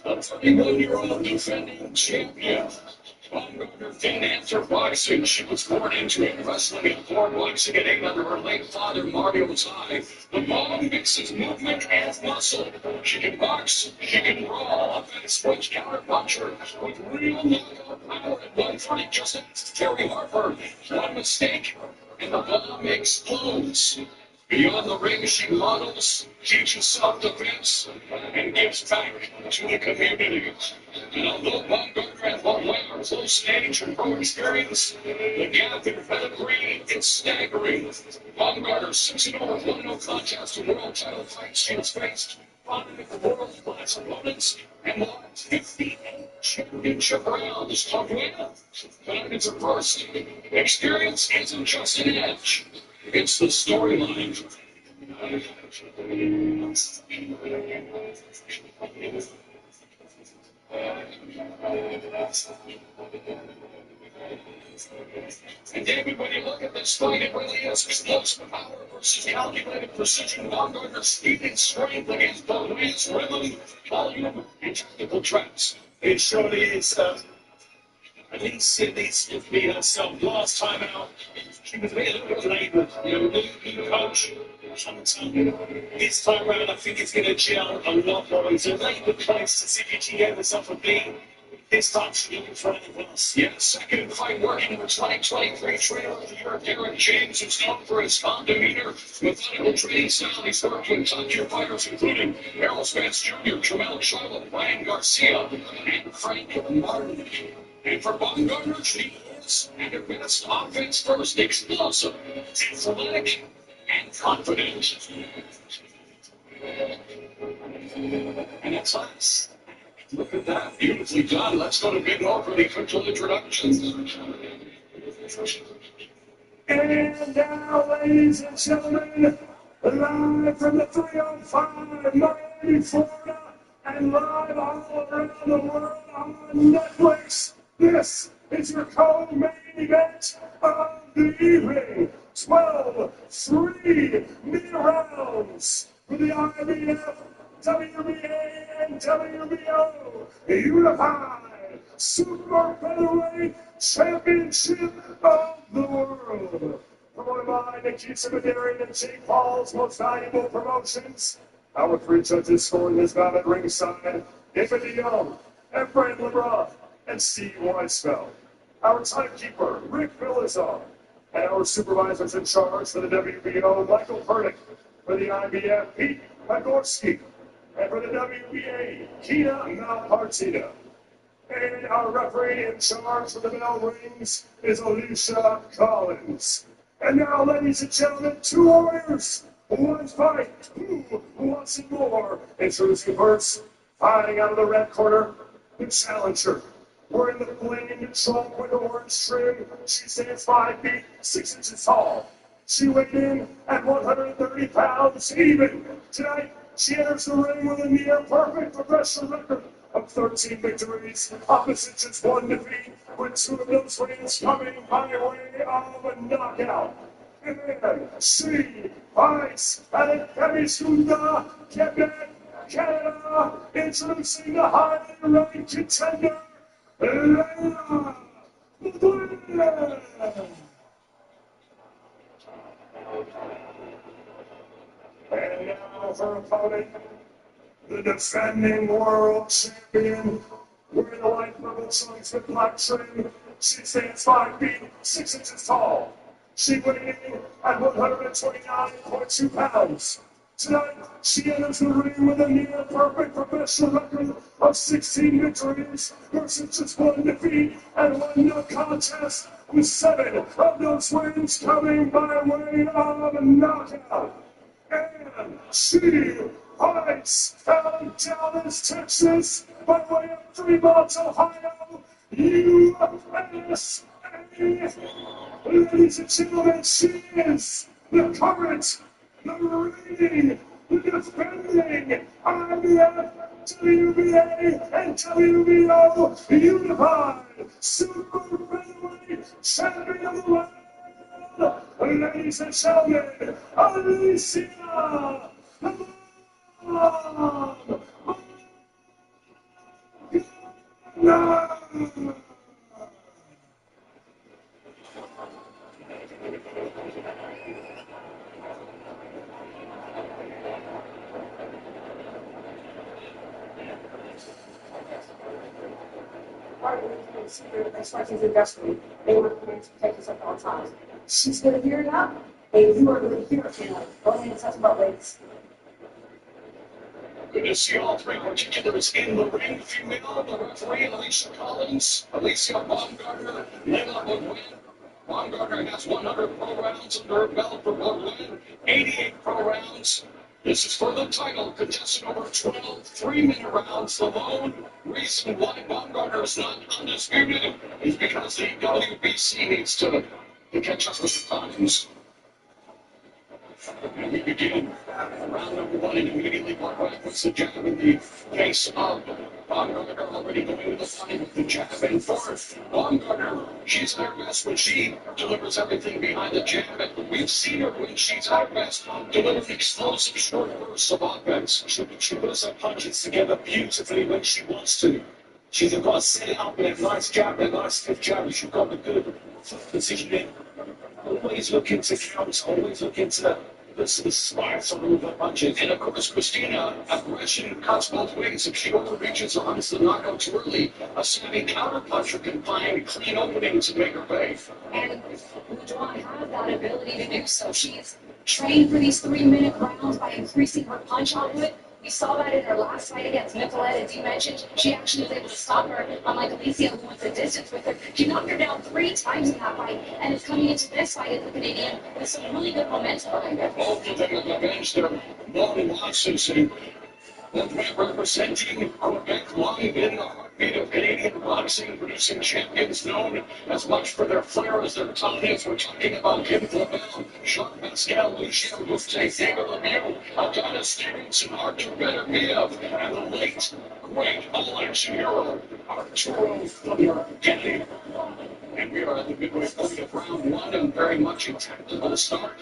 A 31-year-old defending champion. Baumgartner didn't enter boxing. She was born into it, wrestling and floor boxing at 8 under her late father, Mario's eye. The Baum mixes movement and muscle. She can box, she can brawl, offense, switch, counter puncher, with real knockout power at 130, just as Terry Harper. One mistake, and the Baum explodes. Beyond the ring, she models, teaches self-defense, and gives back to the community. And although Baumgartner and Longley are close in age and pro experience, the gap in pedigree is staggering. Baumgartner 6-0 with 1-0 contest in world title fights she has faced, 5 world-class opponents, and won 58 championship rounds. To win, but it's a first. Experience isn't just an edge. It's the storyline. And David, when you look at this fight, it really is explosive power versus calculated precision. Baumgartner's speed and strength against Baumgartner's rhythm, volume, and technical traps. It surely is. Alicia needs to be herself. Last time out, she was a little bit laboured. New coach. This time round, I think it's going to gel a lot more. It's a laboured place to see if she gave herself a beat. This time she's looking for anything else. Yeah, second fight working with 2023 trainer of the year, Derek James, who's known for his calm demeanor, methodical training style. He's worked with top-tier fighters, including Errol Spence Jr., Jamel Charlo, Ryan Garcia, and Frank Martin. And for Baumgartner, she is at her best offense first, explosive, athletic, and confident. And it's us. Look at that. Beautifully done. Let's go to Big O for the official introductions. And now, ladies and gentlemen, live from the 305 Miami, Florida, and live all around the world on Netflix, this is your co-main event of the evening. 12 3-minute rounds for the IBF, WBA, and WBO Unified Super Featherweight Championship of the World. Promoted by Nikita Madarian and Jake Paul's Most Valuable Promotions. Our 3 judges scoring this bout at ringside: Anthony Young, Efrain LeBron, and Steve Weisfeld. Our timekeeper, Rick Vilazar. And our supervisors in charge for the WBO, Michael Purdick. For the IBF, Pete Pagorski. And for the WBA, Kina Malpartida. And our referee in charge for the bell rings is Alicia Collins. And now, ladies and gentlemen, 2 warriors, 1 fight. Who wants it more? Introducing first, fighting out of the red corner, the challenger. Wearing the flame trunk with the orange trim, she stands 5 feet 6 inches tall. She weighed in at 130 pounds even. Tonight, she enters the ring with a near-perfect professional record of 13 victories, opposite just 1 defeat, with 2 of those wins coming by way of a knockout. And she fights at a Camisunda, Quebec, Canada, introducing the highly ranked contender, Leila Madrid. And now her opponent, the defending world champion, wearing the light purple trunks with black trim. She stands 5 feet 6 inches tall. She weighed in at 129.2 pounds. Tonight, she enters the ring with a near-perfect professional record of 16 victories versus just 1 defeat and 1 no contest, with 7 of those wins coming by way of a knockout. And she fights out of Dallas, Texas, by way of Fremont, Ohio, USA. Ladies and gentlemen, she is the current, the reigning, the defending WBA and WBO unified super featherweight champion of the world, ladies and gentlemen, Alicia Morgan. As far as his investment, they were going to take us up all time. She's going to hear it up, and you are going to hear it tonight. Go ahead and talk about ladies. Good to see all three particulars in the ring. Female, the referee, Alicia Collins, Alicia Baumgartner, Layla Woodwin. Baumgartner has 100 pro rounds under her belt for Woodwin, 88 pro rounds. This is for the title, contested over 12 3-minute rounds. The lone reason why Baumgartner is not undisputed is because the WBC needs to catch up with the times. And we begin round number one and immediately work backwards the jab in the face of Baumgartner, already going to the fight with the jab and forth. Baumgartner, she's at her best when she delivers everything behind the jab. And we've seen her when she's at her best, deliver explosive short bursts of offense. She puts her punches together beautifully when she wants to. She's got to set it up with a nice jab, a nice stiff jab. She's got the good positioning. Always looking to count, always looking to the sparks on the punches. And of course, Christina, aggression cuts both ways. If she overreaches or hunts the knockout too early, a savvy counterpuncher can find clean openings and make her pay. And Lujuan has that ability to do so. She's trained for these 3-minute rounds by increasing her punch output. We saw that in her last fight against Nicolette, as you mentioned. She actually was able to stop her, unlike Alicia, who went the distance with her. She knocked her down 3 times in that fight, and is coming into this fight as the Canadian with some really good momentum behind her. Both of them have avenged their long losses, and representing Quebec, long been the heartbeat of Canadian boxing, producing champions known as much for their flair as their toughness. We're talking about Kim Flamel, Jean-Pascal Lucien Boutte, David Lemieux, Adonis Stevenson, Arthur Beterbiev, and the late, great all-action hero, Arturo Kennedy. And we are at the midway point of round one and very much intact at the start.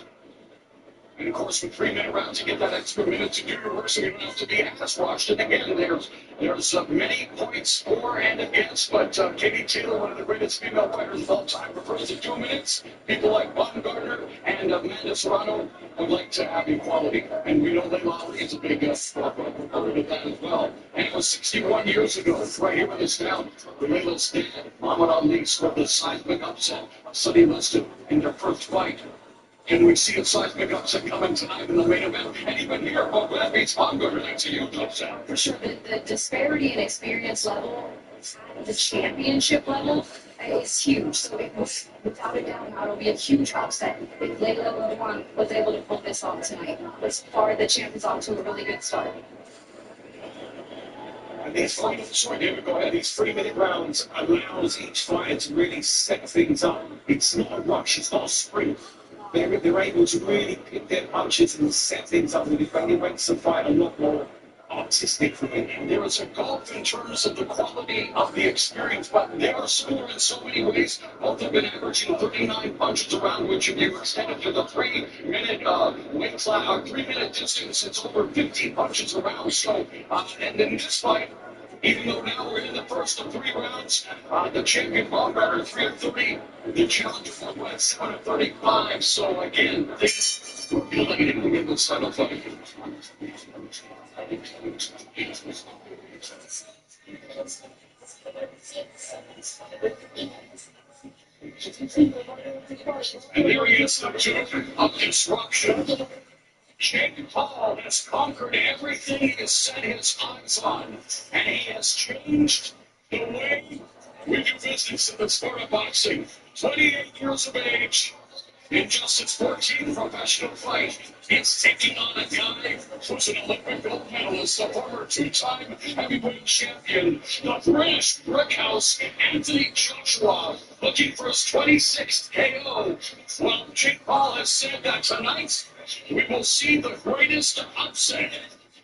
And of course, with 3-minute rounds, you get that extra minute to do your work, so you don't have to be ass washed. And again, there's many points for and against, but Katie Taylor, one of the greatest female fighters of all time, prefers the 2 minutes. People like Baumgartner and Amanda Serrano would like to have equality, and we know Layla Ali is a big proponent of that as well. And it was 61 years ago, right here with us now, the Layla's dad, Muhammad Ali, scored the seismic upset of Sonny Liston in their first fight. Can we see a seismic upset coming tonight in the main event? And even here, Bob beats Baumgartner. That's a huge upset. For sure, the disparity in experience level at the championship level is huge. So it was, without a doubt, it'll be a huge upset if Layla Lujuan was able to pull this off tonight. But so far, the champ is off to a really good start. And these finals, sorry, David, go ahead. These 3-minute rounds allows each fighter to really set things up. It's not a rush, it's not a sprint. They're able to really pick their punches and set things up. It really makes the fight a lot more artistic for me. There is a gulf in terms of the quality of the experience, but they are similar in so many ways. Both have been averaging 39 punches around, which if you extended to the 3-minute weight class, 3-minute distance, it's over 50 punches around. So, and in this fight, even though now we're in the first of 3 rounds, the champion Baumgartner 3 of 30, the challenger Woodwin 7 of 35. So again, things were building in the title fight. And here he is, the champion of disruption. Jake Paul has conquered everything he has set his eyes on, and he has changed the way we do business in the sport of boxing. 28 years of age, in just his 14th professional fight, he's taking on a guy who's an Olympic gold medalist, a former 2-time heavyweight champion, the British Brickhouse, Anthony Joshua, looking for his 26th KO. Well, Jake Paul has said that tonight we will see the greatest upset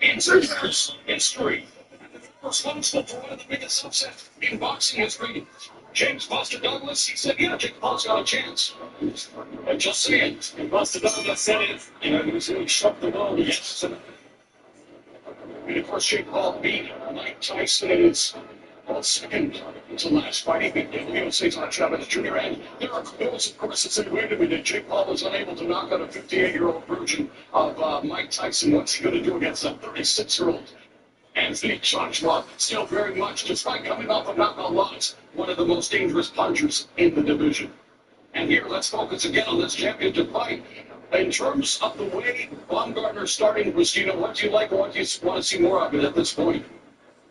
in Zerger's history. responsible for one of the biggest upsets in boxing history. James Buster Douglas, he said, yeah, Jake Paul's got a chance. And just saying, and Buster Douglas said it, you know, he was really shocked the world. Yes. And of course, Jake Paul beat Mike Tyson in his second to last fight. He beat the UFC's on Chavez Jr. And there are those, of course, that said, wait a minute, Jake Paul was unable to knock out a 58-year-old version of Mike Tyson. What's he going to do against a 36-year-old? Anthony Joshua, still very much, despite coming off a knockout loss, one of the most dangerous punchers in the division. And here, let's focus again on this championship fight. In terms of the way Baumgartner's starting, Christina, what do you like or what do you want to see more of it at this point?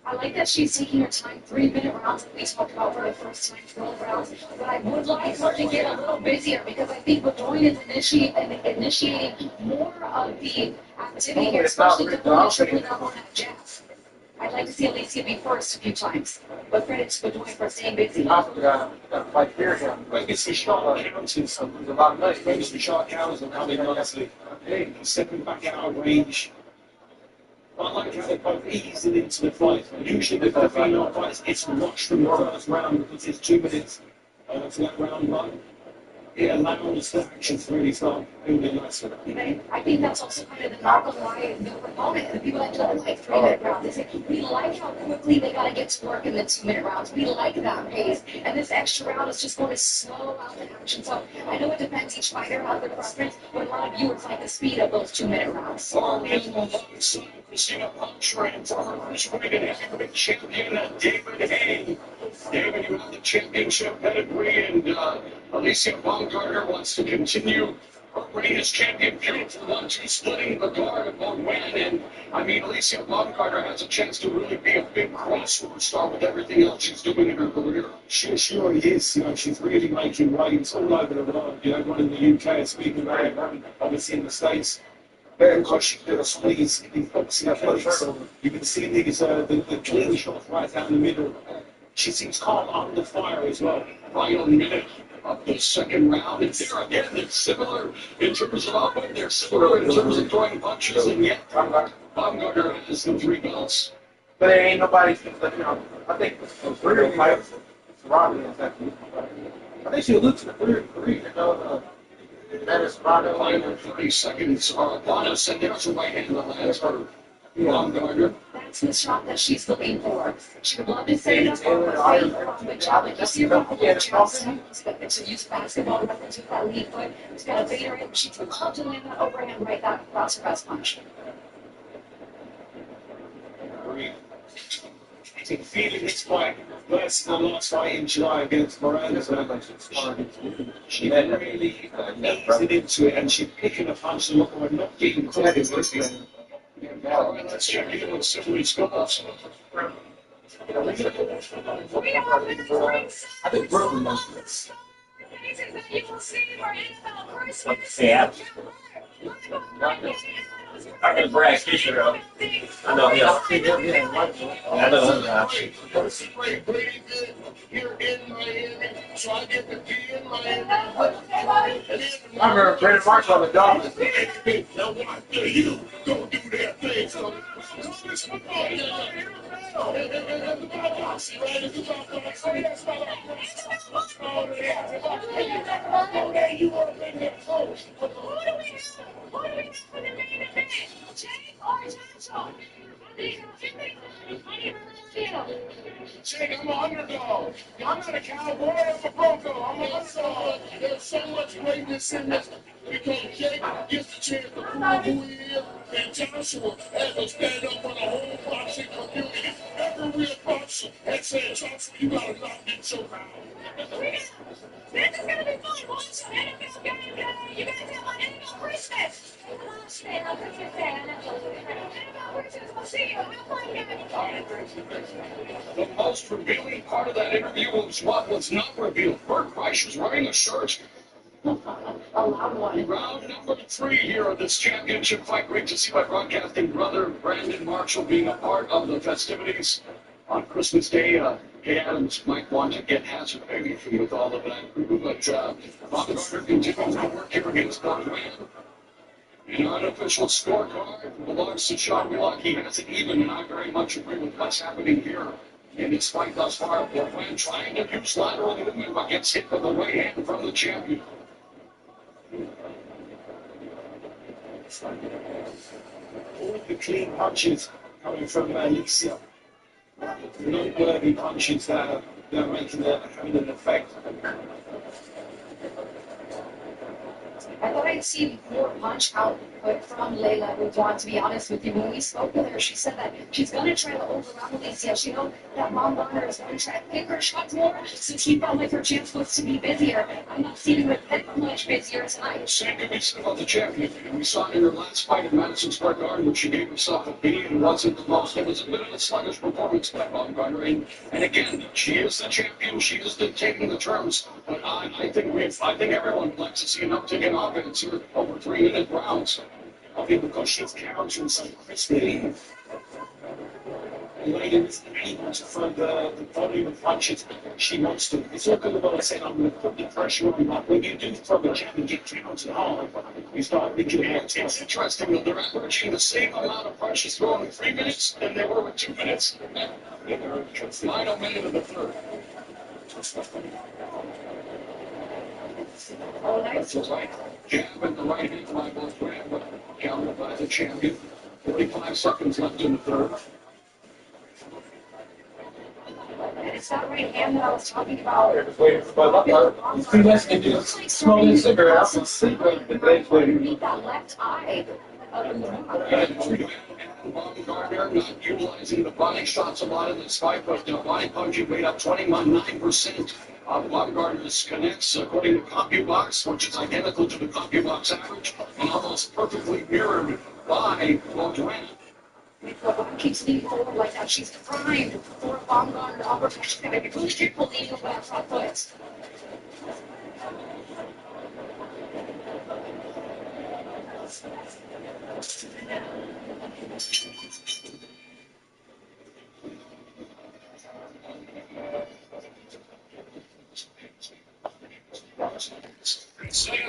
I like that she's taking her time, 3-minute rounds that we talked about for the first time, 12 rounds. But I would like her to get a little busier because I think Bedoin is initiating more of the activity here, especially tripling up on that jab. I'd like to see Alicia be first a few times, but credit to Bedoin for staying busy. Like here, maybe some shot counts and something. A lot of money. Maybe some shot counts and coming nicely. Hey, stepping back out of range. I like how they both eased it into the fight. Usually with the female fights, it's rushed from the first round because it's 2 minutes for that round one. It allows the action to really start building nicely. I think that's also kind of the knock on why the opponent, the people that don't like 3-minute rounds, they say, we like how quickly they got to get to work in the 2-minute rounds. We like that pace. And this extra round is just going to slow out the action. So I know it depends each fighter has their preference, but a lot of viewers like the speed of those 2-minute rounds. Christina Punchline for her cruiserweight and heavyweight champion, David Haye. David, you have the championship pedigree, and Alicia Baumgartner wants to continue her reign as champion. Beautiful 1-2 splitting the guard of Beaudoin, and I mean, Alicia Baumgartner has a chance to really be a big crossover star with everything else she's doing in her career. She already is. You know, she's really making waves all over the world. You know, one in the UK, speaking about it, obviously in the States. Very much she did some of these boxing athletics. You can see these the clean shots right down the middle. She seems calm under fire as well. Final minute of the second round, and there again, they're similar in terms of output. They're similar in terms of throwing punches, and yet Baumgartner has the 3 belts. But there ain't nobody, you know, I think the third fight, Robbie is that. I think she'll lose to the third 3, you know. That is final 30 seconds are upon us, and there's a right hand that lands for Baumgartner. That's the shot that she's looking for. She would love to say that good job. Like you see her to use basketball reference with that lead foot. She's got a Vader in. She'd love to land that overhand right that across her best punch. Feeling this fight versus the last fight in July against Miranda. She really eased into it, and she's picking a punch a lot more and not getting caught in this. Let's check in with Sibley Scopes. I think Brooklyn knows this. Yeah. I'm going to brag Fisher up. I know him. I know him. I remember Brandon Marshall on the Dolphins. Now what do you go do that thing? So, Jake, I'm an underdog. I'm not a cowboy, I'm a bronco. I'm an underdog. There's so much greatness in this because Jake gets the chance to prove who he is, and Joshua has to stand up for the whole boxing community. Every real boxer has said, Joshua, you gotta knock this show out. This is gonna be fun. Watch NFL game day. You guys have on NFL Christmas. NFL Christmas Day. NFL Christmas. We'll see you. Have fun, guys. The most revealing part of that interview was what was not revealed. Bert Kreischer was wearing a shirt. Round number 3 here of this championship fight. Great to see my broadcasting brother, Brandon Marshall, being a part of the festivities on Christmas Day. Kay Adams might want to get Hazard Baby with all of that crew, but Baumgartner continues to work here against Beaudoin. An unofficial scorecard belongs to Sean Wheelock. He has it even, and I very much agree with what's happening here in this fight thus far. Portland trying to use lateral movement, but gets hit with a right hand from the champion. All the clean punches coming from Alicia. Noteworthy punches that are making having an effect. I thought I'd see more punch output from Layla Roudoin, to be honest with you. When we spoke with her, she said that she's going to try to overwhelm Alicia. She knows that Baumgartner is going to try to pick her shots more, so she felt like her chance was to be busier. I'm not seeing her that much busier tonight. Same could be said about the champion. We saw it in her last fight in Madison Square Garden when she gave herself a beating and wasn't the most. It was a bit of a sluggish performance by Baumgartner. And again, she is the champion. She is dictating the terms. But I think everyone would like to see an uptick in offense here over 3-minute rounds. I think because she's countering so crisply, Layla isn't able to find the volume of punches she wants to. It's all good about saying, I'm going to put the pressure on you. But when you do throw a jab and get counted hard, you start thinking, it's interesting that they're averaging the same amount of punches thrown in 3 minutes than they were in 2 minutes. Final minute of the third. Oh, nice. That's a right jab and the right hand by both men, but countered by the champion. 45 seconds left in the third. And it's that right hand that I was talking about. You guys can do smoke and cigarettes and sleep with the legs Underneath that left eye. Baumgartner not utilizing the body shots a lot in this fight, but body punching made up 29% of Baumgartner's connects, according to CompuBox, which is identical to the CompuBox average, and almost perfectly mirrored by Baumgartner. If the one keeps leaning forward like that, she's primed for a Baumgartner uppercut. She's going to be really careful leading with that front foot.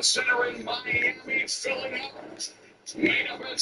Centering Miami, filling up. Main event